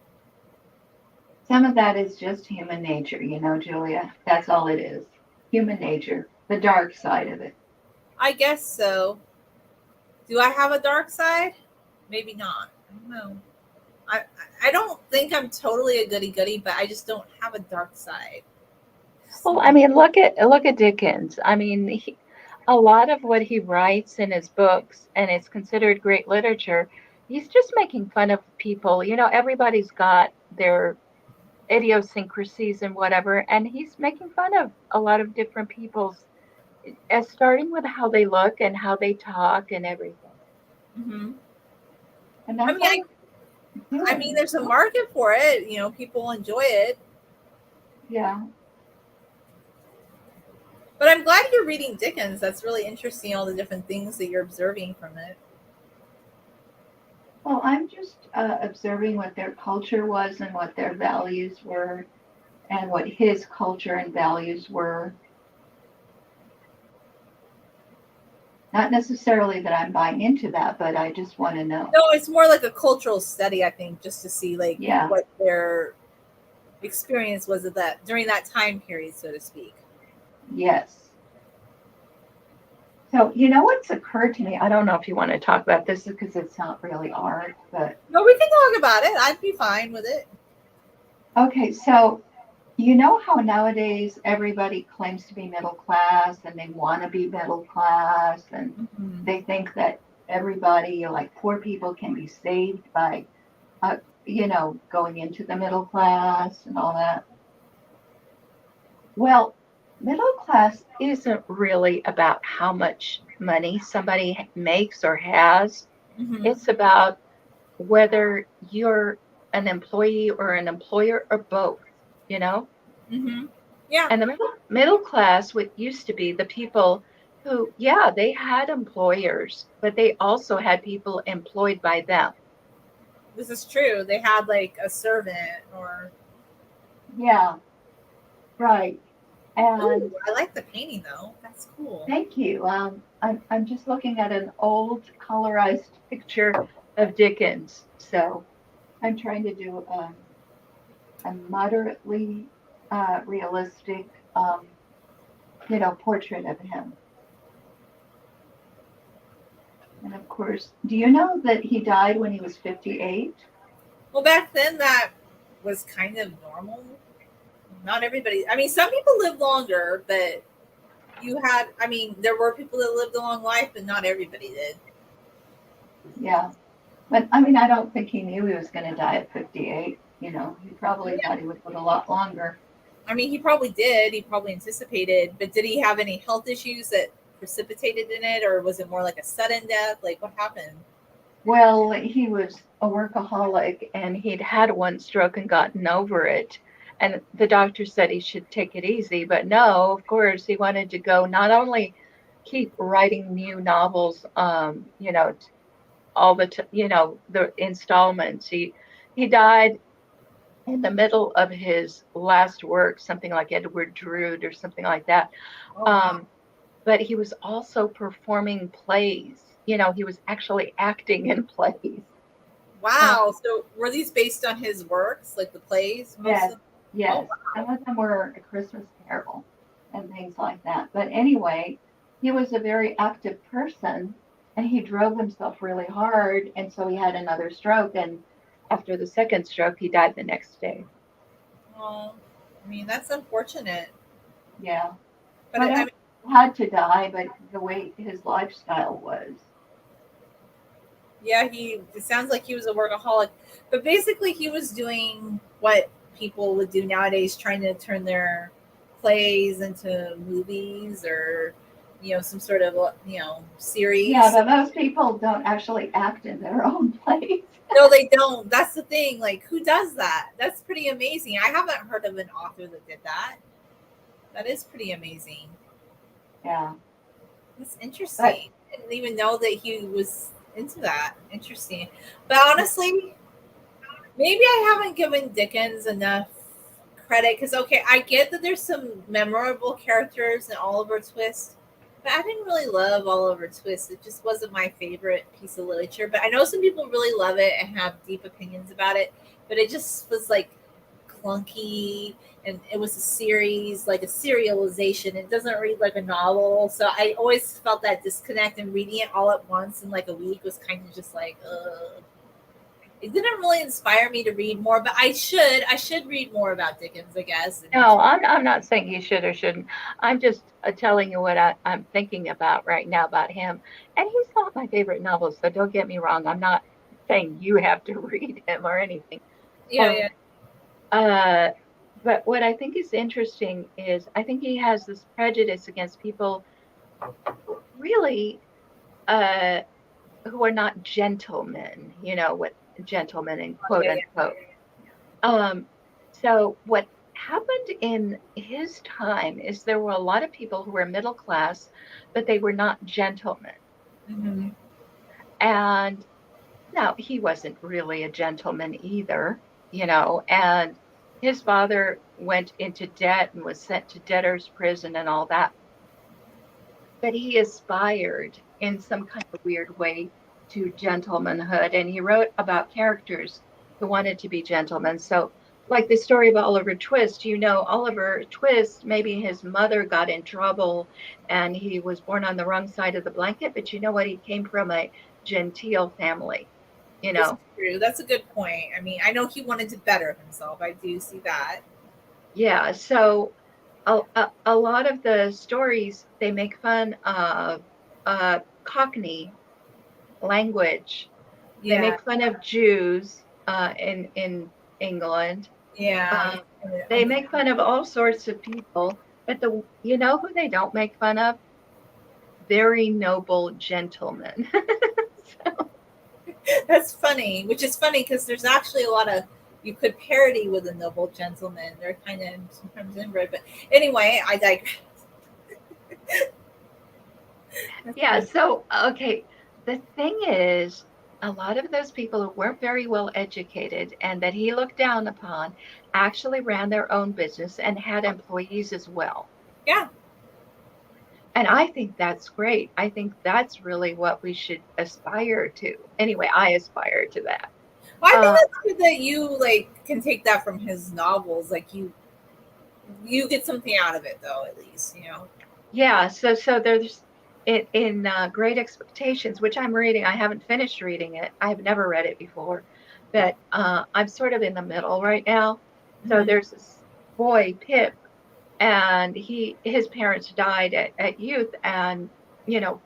Speaker 1: Some of that is just human nature, Julia. That's all it is. Human nature, the dark side of it.
Speaker 2: I guess so. Do I have a dark side? Maybe not. I don't know. I I don't think I'm totally a goody goody, but I just don't have a dark side.
Speaker 1: Well, I mean, look at Dickens. I mean, a lot of what he writes in his books, and it's considered great literature. He's just making fun of people. Everybody's got their idiosyncrasies and whatever, and he's making fun of a lot of different people's, as starting with how they look and how they talk and everything.
Speaker 2: Hmm.
Speaker 1: And
Speaker 2: I
Speaker 1: that's
Speaker 2: mean,
Speaker 1: all
Speaker 2: I,
Speaker 1: it's
Speaker 2: I mean,
Speaker 1: doing.
Speaker 2: there's a market for it. People enjoy it.
Speaker 1: Yeah.
Speaker 2: But I'm glad you're reading Dickens. That's really interesting. All the different things that you're observing from it.
Speaker 1: Well, I'm just observing what their culture was and what their values were, and what his culture and values were. Not necessarily that I'm buying into that, but I just want to know.
Speaker 2: No, it's more like a cultural study, I think, just to see like
Speaker 1: Yeah.
Speaker 2: what their experience was of that during that time period, so to speak.
Speaker 1: Yes. So, what's occurred to me? I don't know if you want to talk about this because it's not really art, but
Speaker 2: No, we can talk about it. I'd be fine with it.
Speaker 1: okay. So, you know how nowadays everybody claims to be middle class and they want to be middle class, and
Speaker 2: Hmm.
Speaker 1: they think that everybody, like poor people, can be saved by, going into the middle class and all that. Well, middle class isn't really about how much money somebody makes or has.
Speaker 2: Hmm.
Speaker 1: It's about whether you're an employee or an employer or both, you know?
Speaker 2: Hmm. Yeah,
Speaker 1: And the middle class, what used to be the people who, yeah, they had employers, but they also had people employed by them.
Speaker 2: this is true. They had like a servant or.
Speaker 1: Yeah, right.
Speaker 2: Oh,
Speaker 1: And
Speaker 2: I like the painting though. That's cool.
Speaker 1: thank you. I'm just looking at an old colorized picture of Dickens. So I'm trying to do a moderately realistic, portrait of him. And of course, do you know that he died when he was 58?
Speaker 2: Well, back then that was kind of normal. Not everybody. I mean, some people live longer, but you had. I mean, there were people that lived a long life, but not everybody did.
Speaker 1: Yeah. But I mean, I don't think he knew he was going to die at 58. He probably
Speaker 2: Yeah.
Speaker 1: thought he would live a lot longer.
Speaker 2: I mean, he probably did. He probably anticipated, but did he have any health issues that precipitated in it, or was it more like a sudden death? Like, what happened?
Speaker 1: Well, he was a workaholic and he'd had one stroke and gotten over it. And the doctor said he should take it easy, but no, of course, he wanted to go not only keep writing new novels, all the installments. He died in the middle of his last work, something like Edward Drood or something like that.
Speaker 2: Oh wow.
Speaker 1: Um, but he was also performing plays. He was actually acting in plays. Um,
Speaker 2: Wow. So were these based on his works, like the plays, most of
Speaker 1: yes,
Speaker 2: them? Oh
Speaker 1: yes. Some of them were A Christmas Carol and things like that. But anyway, he was a very active person and he drove himself really hard. And so he had another stroke. And after the second stroke, he died the next day.
Speaker 2: wow. Oh, I mean, that's unfortunate.
Speaker 1: Yeah.
Speaker 2: But
Speaker 1: I
Speaker 2: I
Speaker 1: don't
Speaker 2: mean,
Speaker 1: had to die, but the way his lifestyle was.
Speaker 2: yeah, it sounds like he was a workaholic. But basically he was doing what people would do nowadays, trying to turn their plays into movies or some sort of
Speaker 1: Yeah,
Speaker 2: series.
Speaker 1: but most people don't actually act in their own plays.
Speaker 2: No, they don't. That's the thing. Like, who does that? That's pretty amazing. I haven't heard of an author that did that. That is pretty amazing.
Speaker 1: Yeah.
Speaker 2: That's
Speaker 1: But
Speaker 2: interesting. I didn't even know that he was into that. Interesting. But honestly, maybe I haven't given Dickens enough credit because, okay, I get that there's some memorable characters in Oliver Twist, but I didn't really love Oliver Twist. It just wasn't my favorite piece of literature. But I know some people really love it and have deep opinions about it, but it just was like clunky, and it was a series, like a serialization. It doesn't read like a novel. So I always felt that disconnect, and reading it all at once in like a week was kind of just like, it didn't really inspire me to read more, but I should read more about Dickens, I guess. And
Speaker 1: no, I'm not saying he should or shouldn't. I'm just telling you what I'm thinking about right now about him. And he's not my favorite novel, so don't get me wrong. I'm not saying you have to read him or anything.
Speaker 2: yeah,
Speaker 1: Um,
Speaker 2: yeah,
Speaker 1: uh, but what I think is interesting is I think he has this prejudice against people really uh, who are not gentlemen, what gentlemen and quote
Speaker 2: yeah, yeah.
Speaker 1: unquote. Um, so what happened in his time is there were a lot of people who were middle class, but they were not gentlemen.
Speaker 2: Hmm.
Speaker 1: And now he wasn't really a gentleman either, and his father went into debt and was sent to debtor's prison and all that. But he aspired in some kind of weird way to gentlemanhood. And he wrote about characters who wanted to be gentlemen. So, like the story of Oliver Twist, Oliver Twist, maybe his mother got in trouble and he was born on the wrong side of the blanket, but you know what? He came from a genteel family, you
Speaker 2: This is
Speaker 1: know.
Speaker 2: true. That's a good point. I mean, I know he wanted to better himself. I do see that.
Speaker 1: Yeah. So, a lot of the stories, they make fun of Cockney language. They
Speaker 2: Yeah,
Speaker 1: make fun of Jews in England.
Speaker 2: yeah.
Speaker 1: Um, they make fun of all sorts of people, but who they don't make fun of? Very noble gentlemen.
Speaker 2: That's funny, which is funny because there's actually a lot of you could parody with a noble gentleman. They're kind of sometimes inbred, but anyway, I digress. That's
Speaker 1: Yeah.
Speaker 2: funny.
Speaker 1: So okay, the thing is, a lot of those people who weren't very well educated and that he looked down upon actually ran their own business and had employees as well.
Speaker 2: Yeah.
Speaker 1: And I think that's great. I think that's really what we should aspire to. Anyway, I aspire to that.
Speaker 2: Well, I think
Speaker 1: Uh,
Speaker 2: that's good that you like can take that from his novels. Like you get something out of it though, at least,
Speaker 1: yeah. So there's in Great Expectations, which I'm reading. I haven't finished reading it. I have never read it before, but I'm sort of in the middle right now. So
Speaker 2: Mhm.
Speaker 1: there's this boy Pip, and his parents died at youth, and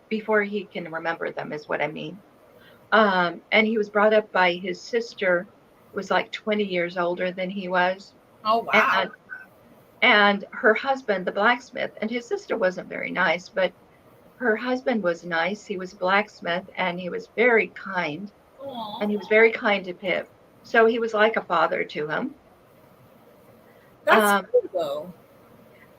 Speaker 1: before he can remember them is what I mean. And he was brought up by his sister, who was like 20 years older than he was,
Speaker 2: Oh wow.
Speaker 1: and her husband, the blacksmith, and his sister wasn't very nice, but her husband was nice. He was a blacksmith, and he was very kind,
Speaker 2: Aw,
Speaker 1: and he was very kind to Pip. So he was like a father to him.
Speaker 2: that's
Speaker 1: Um,
Speaker 2: cool though.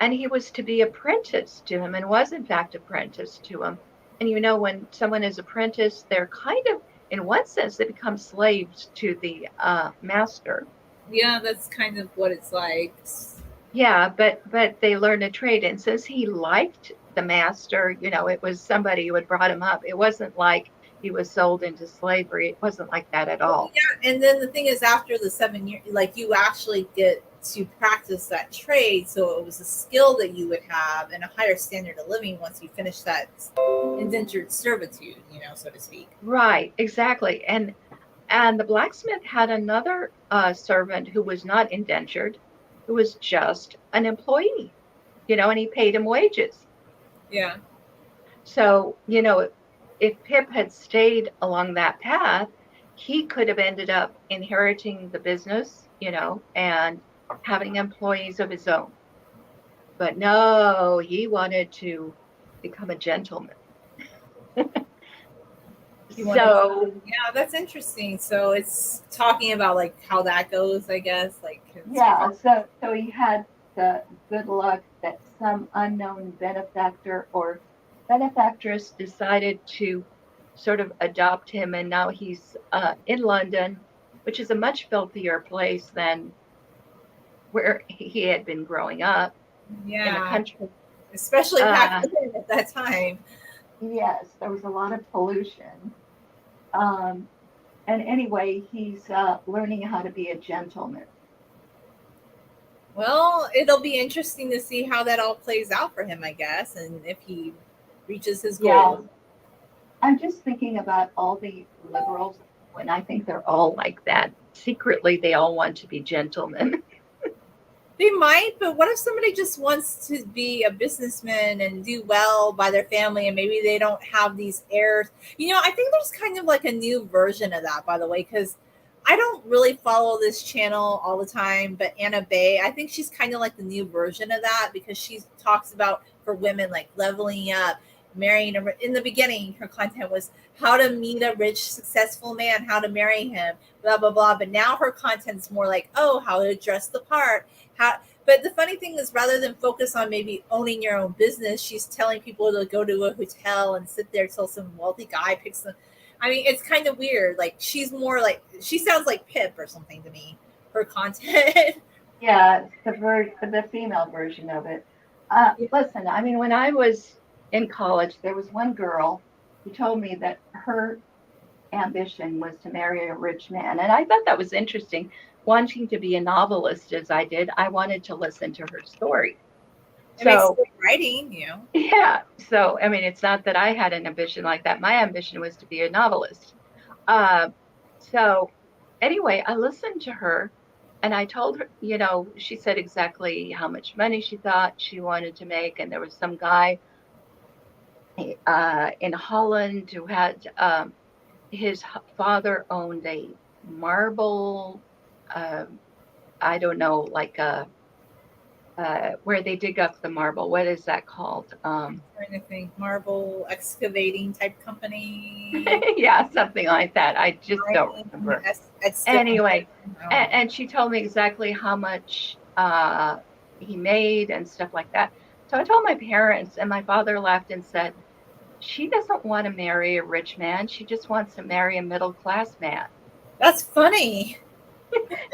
Speaker 1: and he was to be apprenticed to him and was in fact apprenticed to him. And when someone is apprenticed, they're kind of, in one sense, they become slaves to the master.
Speaker 2: Yeah, that's kind of what it's like.
Speaker 1: Yeah, but they learn a trade. And since he liked the master, it was somebody who had brought him up. It wasn't like he was sold into slavery. It wasn't like that at all.
Speaker 2: Yeah, and then the thing is, after the 7 years, like you actually get to practice that trade, so it was a skill that you would have and a higher standard of living once you finish that indentured servitude, so to speak.
Speaker 1: Right, exactly. And the blacksmith had another servant who was not indentured, who was just an employee, and he paid him wages.
Speaker 2: Yeah.
Speaker 1: So, if Pip had stayed along that path, he could have ended up inheriting the business, and having employees of his own. But no, he wanted to become a gentleman.
Speaker 2: Yeah, that's interesting. So it's talking about like how that goes, I guess. Like,
Speaker 1: yeah, so he had the good luck that some unknown benefactor or benefactress decided to sort of adopt him, and now he's in London, which is a much filthier place than where he had been growing up in the
Speaker 2: yeah,
Speaker 1: country.
Speaker 2: especially back then at that time.
Speaker 1: Yes, there was a lot of pollution. Um, and anyway, he's learning how to be a gentleman.
Speaker 2: Well, it'll be interesting to see how that all plays out for him, I guess, and if he reaches his
Speaker 1: Yeah,
Speaker 2: goals.
Speaker 1: I'm just thinking about all the liberals, when I think they're all like that. Secretly, they all want to be gentlemen.
Speaker 2: They might, but what if somebody just wants to be a businessman and do well by their family and maybe they don't have these heirs? I think there's kind of like a new version of that, by the way, because I don't really follow this channel all the time, but Anna Bay, I think she's kind of like the new version of that because she talks about for women like leveling up, marrying in the beginning. Her content was how to meet a rich, successful man, how to marry him, blah blah blah. But now her content's more like, oh, how to dress the part, how. But the funny thing is, rather than focus on maybe owning your own business, she's telling people to go to a hotel and sit there till some wealthy guy picks them. I mean, it's kind of weird. Like she's more like she sounds like Pip or something to me. Her content.
Speaker 1: Yeah, the female version of it. Listen, I mean, when I was in college, there was one girl who told me that her ambition was to marry a rich man. And I thought that was interesting. Wanting to be a novelist as I did, I wanted to listen to her story.
Speaker 2: It makes good writing,
Speaker 1: Yeah. So, I mean, it's not that I had an ambition like that. My ambition was to be a novelist. So, anyway, I listened to her and I told her, she said exactly how much money she thought she wanted to make. And there was some guy in Holland who had his father owned a marble, I don't know, like where they dig up the marble. What is that called?
Speaker 2: Trying to think, marble excavating type company.
Speaker 1: Yeah, something like that. I just don't remember. Anyway, and she told me exactly how much he made and stuff like that. So I told my parents, and my father laughed and said, she doesn't want to marry a rich man. She just wants to marry a middle class man.
Speaker 2: That's funny.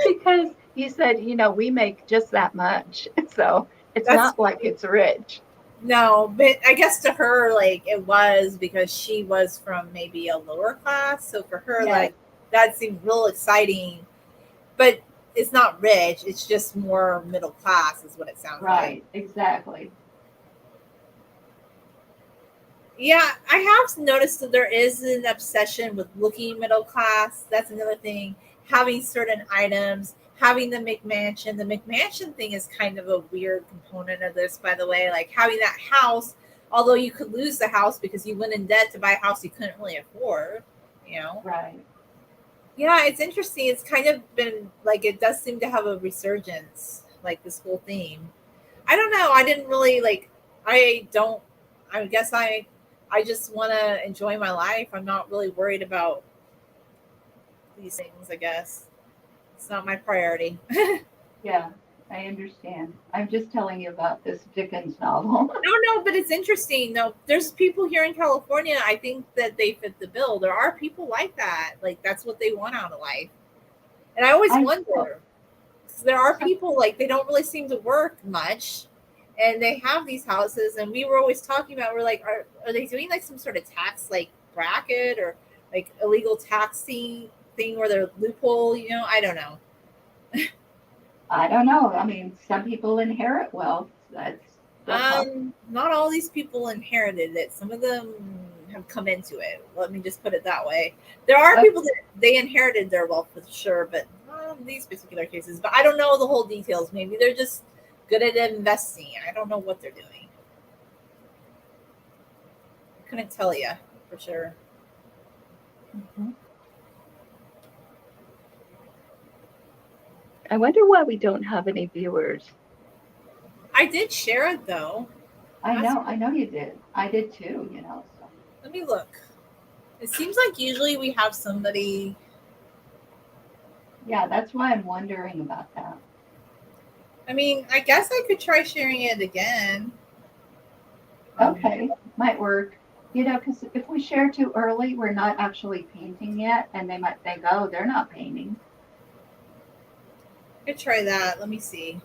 Speaker 1: Because he said, we make just that much. So it's not like it's rich.
Speaker 2: No, but I guess to her, like it was because she was from maybe a lower class. So for her, like that seemed real exciting. But it's not rich. It's just more middle class, is what it sounds like.
Speaker 1: Right, exactly.
Speaker 2: Yeah, I have noticed that there is an obsession with looking middle class. That's another thing. Having certain items, having the McMansion. The McMansion thing is kind of a weird component of this, by the way. Like having that house, although you could lose the house because you went in debt to buy a house you couldn't really afford,
Speaker 1: Right.
Speaker 2: Yeah, it's interesting. It's kind of been like it does seem to have a resurgence, like this whole theme. I don't know. I didn't really like. I don't. I guess I just want to enjoy my life. I'm not really worried about these things, I guess. It's not my priority.
Speaker 1: Yeah. I understand. I'm just telling you about this Dickens novel.
Speaker 2: No, no, but it's interesting. No, there's people here in California. I think that they fit the bill. There are people like that. Like that's what they want out of life. And I always
Speaker 1: I so,
Speaker 2: wonder. 'Cause there are
Speaker 1: so
Speaker 2: people like they don't really seem to work much, and they have these houses. And we were always talking about. We're like, are they doing like some sort of tax like bracket or like illegal taxing thing where they're loophole? You know, I don't know.
Speaker 1: I don't know. I mean, some people inherit wealth. That's still possible.
Speaker 2: Not all these people inherited it. Some of them have come into it. Let me just put it that way. There are people that they inherited their wealth for sure, but not in these particular cases. But I don't know the whole details. Maybe they're just good at investing. I don't know what they're doing. Couldn't tell you for sure.
Speaker 1: Mhm. I wonder why we don't have any viewers.
Speaker 2: I did share it though. That's,
Speaker 1: I know you did. I did too, you know. So
Speaker 2: let me look. It seems like usually we have somebody.
Speaker 1: yeah, that's why I'm wondering about that.
Speaker 2: I mean, I guess I could try sharing it again. Um,
Speaker 1: Okay, might work. You know, because if we share too early, we're not actually painting yet, and they might think, oh, they're not painting.
Speaker 2: I could try that. Let me see.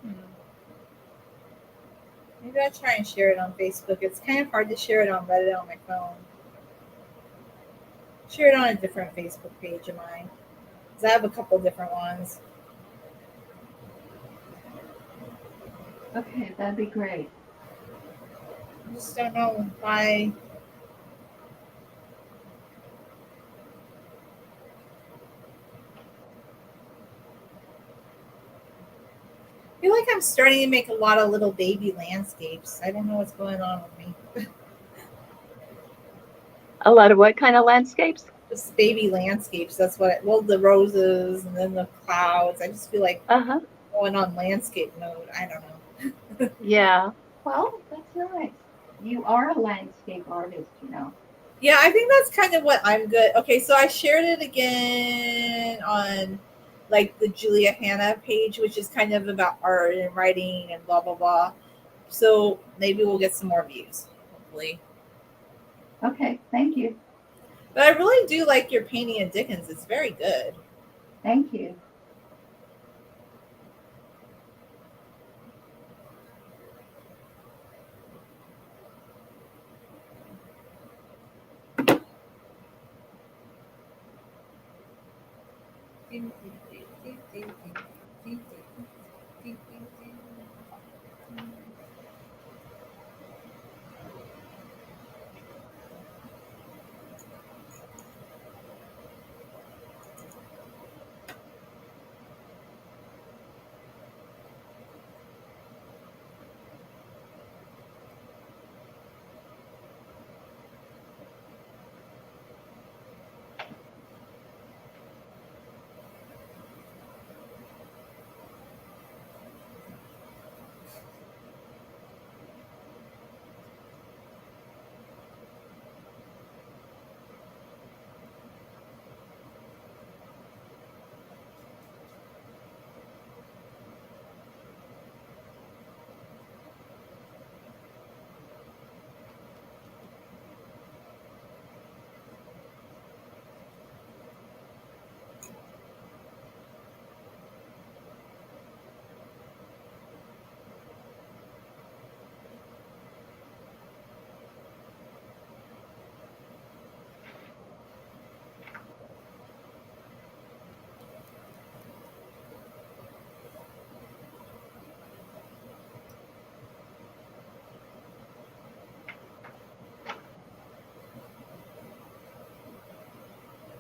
Speaker 2: Hmm. Maybe I'll try and share it on Facebook. It's kind of hard to share it on Reddit on my phone. Share it on a different Facebook page of mine. Because I have a couple different ones.
Speaker 1: Okay, that'd be great.
Speaker 2: I just don't know why. I feel like I'm starting to make a lot of little baby landscapes. I don't know what's going on with me.
Speaker 1: A lot of what kind of landscapes?
Speaker 2: Just baby landscapes. That's what. Well, the roses and then the clouds. I just feel like
Speaker 1: Uh-huh.
Speaker 2: going on landscape mode. I don't know.
Speaker 1: Yeah. Well, that's nice. You are a landscape artist, you know.
Speaker 2: Yeah, I think that's kind of what I'm good. Okay, so I shared it again on like the Julia Hanna page, which is kind of about art and writing and blah blah blah. So maybe we'll get some more views, hopefully.
Speaker 1: Okay, thank you.
Speaker 2: But I really do like your painting of Dickens. It's very good.
Speaker 1: Thank you.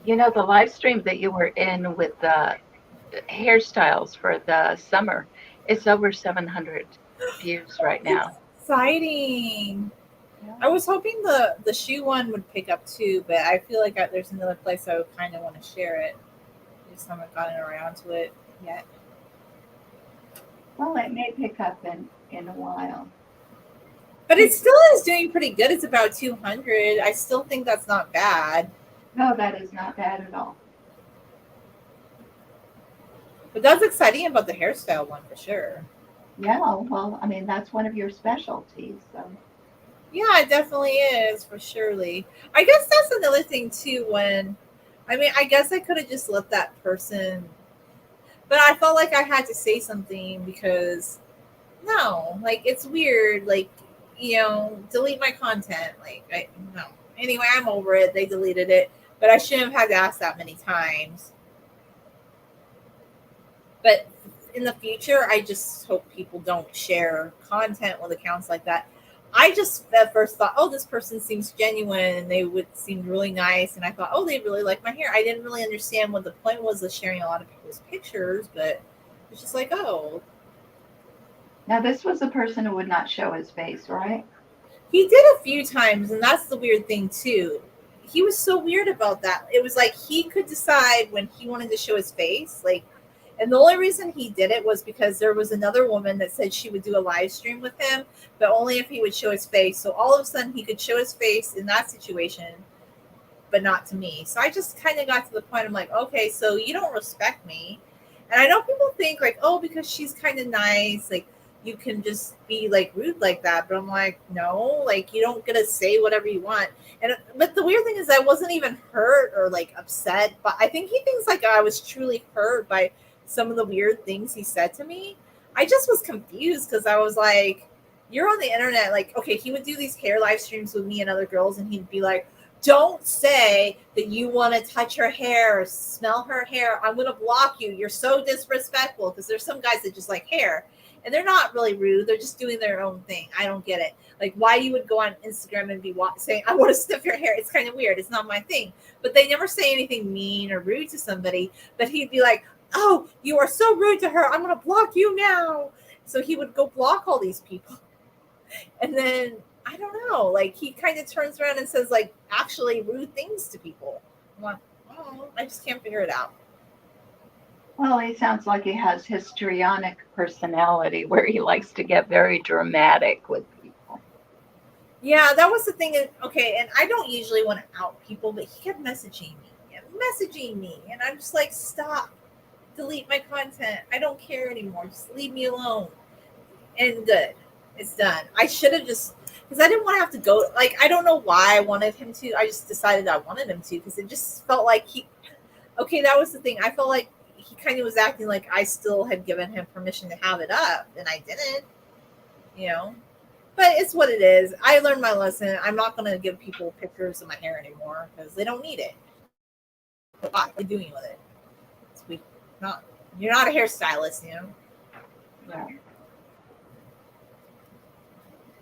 Speaker 1: You know, the live stream that you were in with the hairstyles for the summer, it's over 700. views right now.
Speaker 2: Exciting.
Speaker 1: Yeah.
Speaker 2: I was hoping the shoe one would pick up too, but I feel like there's another place I would kind of want to share it. I just haven't gotten around to it yet.
Speaker 1: Well, it may pick up in a while.
Speaker 2: But it still is doing pretty good. It's about 200. I still think that's not bad.
Speaker 1: No, that is not bad at all.
Speaker 2: But that's exciting about the hairstyle one for sure.
Speaker 1: Yeah, well, I mean, that's one of your specialties. So,
Speaker 2: Yeah, it definitely is for surely. I guess that's another thing too. I guess I could have just let that person, but I felt like I had to say something because no, like it's weird. Like delete my content. Like I no. Anyway, I'm over it. They deleted it, but I shouldn't have had to ask that many times. But in the future, I just hope people don't share content with accounts like that. I just at first thought, oh, this person seems genuine and they would seem really nice. And I thought, oh, they really like my hair. I didn't really understand what the point was of sharing a lot of people's pictures, but it's just like, oh,
Speaker 1: now this was a person who would not show his face, right?
Speaker 2: he did a few times. And that's the weird thing, too. He was so weird about that. It was like he could decide when he wanted to show his face. And the only reason he did it was because there was another woman that said she would do a live stream with him, but only if he would show his face. So all of a sudden he could show his face in that situation, but not to me. So I just kind of got to the point. I'm like, okay, so you don't respect me. And I know people think like, oh, because she's kind of nice, like you can just be like rude like that. But I'm like, no, like you don't get to say whatever you want. But the weird thing is I wasn't even hurt or like upset, but I think he thinks like I was truly hurt by some of the weird things he said to me. I just was confused because I was like, you're on the internet. Like, okay, he would do these hair live streams with me and other girls, and he'd be like, don't say that you want to touch her hair or smell her hair. I'm going to block you. You're so disrespectful. Because there's some guys that just like hair, and they're not really rude. They're just doing their own thing. I don't get it. Like, why you would go on Instagram and be saying, I want to sniff your hair. It's kind of weird. It's not my thing. But they never say anything mean or rude to somebody. But he'd be like, oh, you are so rude to her. I'm going to block you now. So he would go block all these people. And then, I don't know, like he kind of turns around and says like actually rude things to people. I'm like, oh, I just can't figure it out.
Speaker 1: Well, he sounds like he has histrionic personality where he likes to get very dramatic with people.
Speaker 2: Yeah, that was the thing. Okay, and I don't usually want to out people, but he kept messaging me. And I'm just like, stop. Delete my content. I don't care anymore. Just leave me alone. And good. It's done. I should have just, because I didn't want to have to go. Like, I don't know why I wanted him to. I just decided I wanted him to because it just felt like okay, that was the thing. I felt like he kind of was acting like I still had given him permission to have it up, and I didn't. But it's what it is. I learned my lesson. I'm not going to give people pictures of my hair anymore because they don't need it. What are you doing with it? You're not a hairstylist.
Speaker 1: Yeah.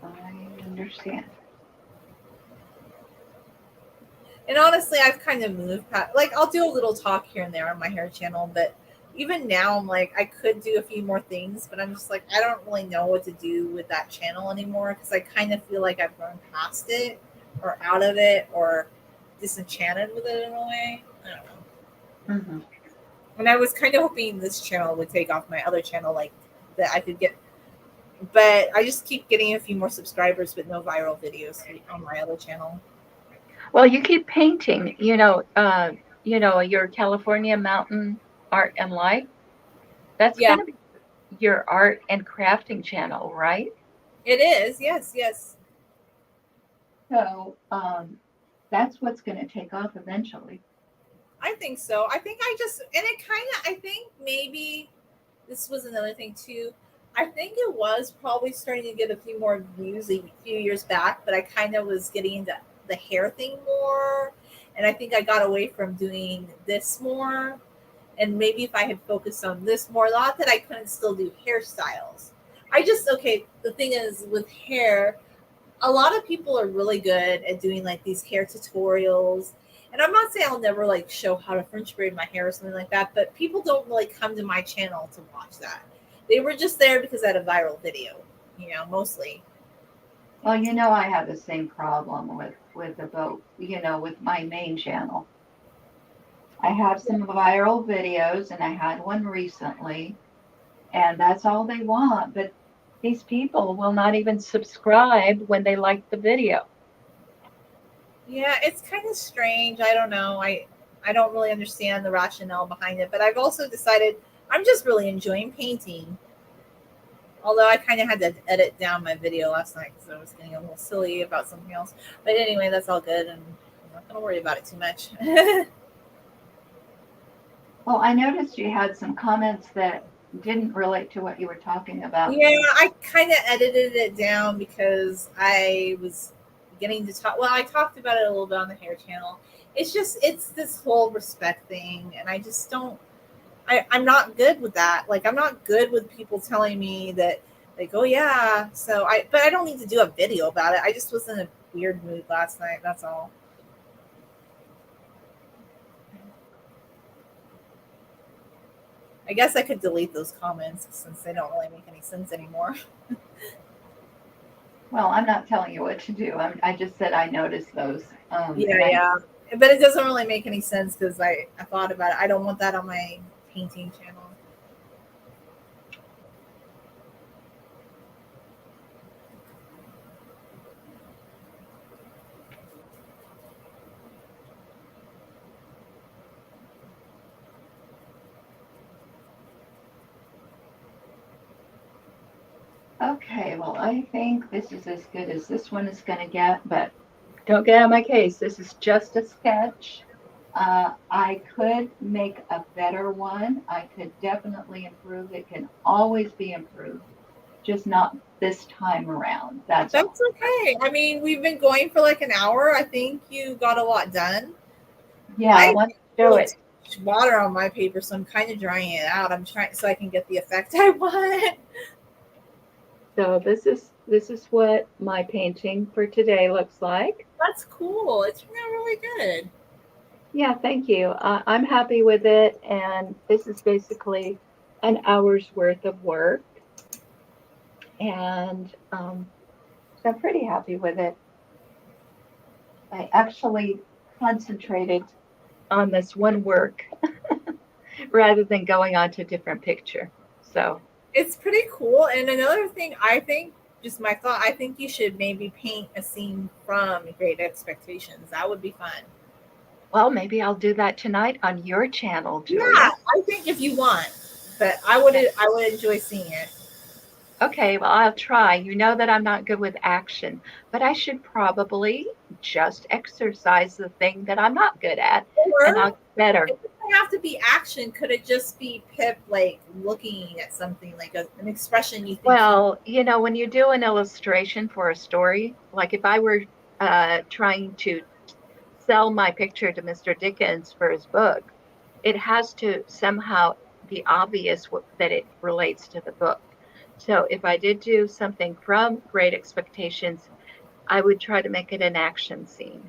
Speaker 1: I understand.
Speaker 2: And honestly, I've kind of moved past, like I'll do a little talk here and there on my hair channel, but even now I'm like, I could do a few more things, but I'm just like, I don't really know what to do with that channel anymore because I kind of feel like I've grown past it or out of it or disenchanted with it in a way. I don't know.
Speaker 1: Mm-hmm.
Speaker 2: And I was kind of hoping this channel would take off my other channel, like that I could get, but I just keep getting a few more subscribers, but no viral videos on my other channel.
Speaker 1: Well, you keep painting, your California Mountain Art and Light. That's
Speaker 2: Yeah,
Speaker 1: going to be your art and crafting channel, right?
Speaker 2: it is. Yes.
Speaker 1: So that's what's going to take off eventually.
Speaker 2: I think so. I think I think maybe this was another thing too. I think it was probably starting to get a few more views a few years back, but I kind of was getting into the hair thing more. And I think I got away from doing this more. And maybe if I had focused on this more, not that I couldn't still do hairstyles. The thing is with hair, a lot of people are really good at doing like these hair tutorials. And I'm not saying I'll never like show how to French braid my hair or something like that, but people don't really come to my channel to watch that. They were just there because I had a viral video. mostly.
Speaker 1: Well, you know, I have the same problem with the boat, you know, with my main channel. I have some viral videos and I had one recently, and that's all they want. But these people will not even subscribe when they like the video.
Speaker 2: Yeah, it's kind of strange. I don't know. I don't really understand the rationale behind it, but I've also decided I'm just really enjoying painting. Although I kind of had to edit down my video last night because I was getting a little silly about something else. But anyway, that's all good, and I'm not going to worry about it too much.
Speaker 1: Well, I noticed you had some comments that didn't relate to what you were talking about.
Speaker 2: Yeah, I kind of edited it down because I was getting to talk. Well, I talked about it a little bit on the hair channel. It's this whole respect thing, and I just don't. I'm not good with that. Like, I'm not good with people telling me that, like, oh yeah. But I don't need to do a video about it. I just was in a weird mood last night. That's all. I guess I could delete those comments since they don't really make any sense anymore.
Speaker 1: Well, I'm not telling you what to do. I just said I noticed those.
Speaker 2: Yeah,
Speaker 1: And I,
Speaker 2: yeah. But it doesn't really make any sense because I thought about it. I don't want that on my painting channel.
Speaker 1: okay, well, I think this is as good as this one is going to get, but don't get on my case. This is just a sketch. I could make a better one. I could definitely improve. It can always be improved, just not this time around. That's all.
Speaker 2: That's okay. I mean, we've been going for like an hour. I think you got a lot done.
Speaker 1: Yeah, I
Speaker 2: I
Speaker 1: want to show
Speaker 2: really
Speaker 1: it.
Speaker 2: too much water on my paper, so I'm kind of drying it out. I'm trying so I can get the effect I want.
Speaker 1: So this is what my painting for today looks like.
Speaker 2: That's cool. It's turned out really good.
Speaker 1: Yeah, thank you. I'm happy with it, and this is basically an hour's worth of work, and so I'm pretty happy with it. I actually concentrated on this one work rather than going on to a different picture. So,
Speaker 2: It's pretty cool. And another thing, I think, just my thought, I think you should maybe paint a scene from Great Expectations. That would be fun.
Speaker 1: well, maybe I'll do that tonight on your channel,
Speaker 2: Yeah,
Speaker 1: Julia.
Speaker 2: I think if you want, but
Speaker 1: Yeah.
Speaker 2: I would enjoy seeing it.
Speaker 1: Okay, well, I'll try. You know that I'm not good with action, but I should probably just exercise the thing that I'm not good at, and I'll
Speaker 2: Or
Speaker 1: get better.
Speaker 2: it doesn't have to be action. Could it just be Pip like looking at something like an expression you think he?
Speaker 1: Well, you know, when you do an illustration for a story, like if I were trying to sell my picture to Mr. Dickens for his book, it has to somehow be obvious that it relates to the book. So if I did do something from Great Expectations, I would try to make it an action scene.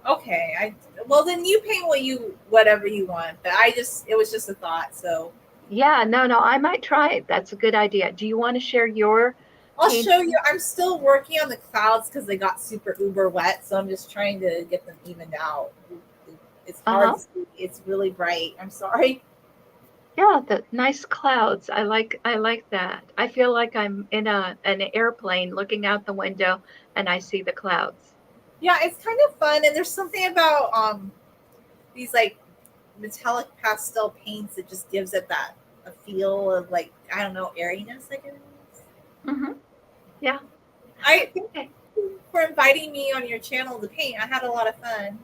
Speaker 2: Okay, I well then you paint whatever you want. But it was just a thought. So
Speaker 1: Yeah, no, no, I might try it. That's a good idea. Do you want to share your
Speaker 2: I'll
Speaker 1: paint?
Speaker 2: show you. I'm still working on the clouds because they got super uber wet. So I'm just trying to get them evened out. It's hard
Speaker 1: Uh-huh.
Speaker 2: to see. It's really bright. I'm sorry.
Speaker 1: Yeah, the nice clouds. I like that. I feel like I'm in an airplane looking out the window and I see the clouds.
Speaker 2: Yeah, it's kind of fun, and there's something about these like metallic pastel paints that just gives it that a feel of like I don't know airiness. I guess.
Speaker 1: Hmm. Yeah.
Speaker 2: I thank
Speaker 1: Okay.
Speaker 2: you for inviting me on your channel to paint. I had a lot of fun.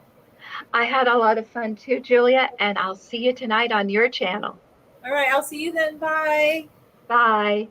Speaker 1: I had a lot of fun too, Julia, and I'll see you tonight on your channel.
Speaker 2: All right, I'll see you then. Bye.
Speaker 1: Bye.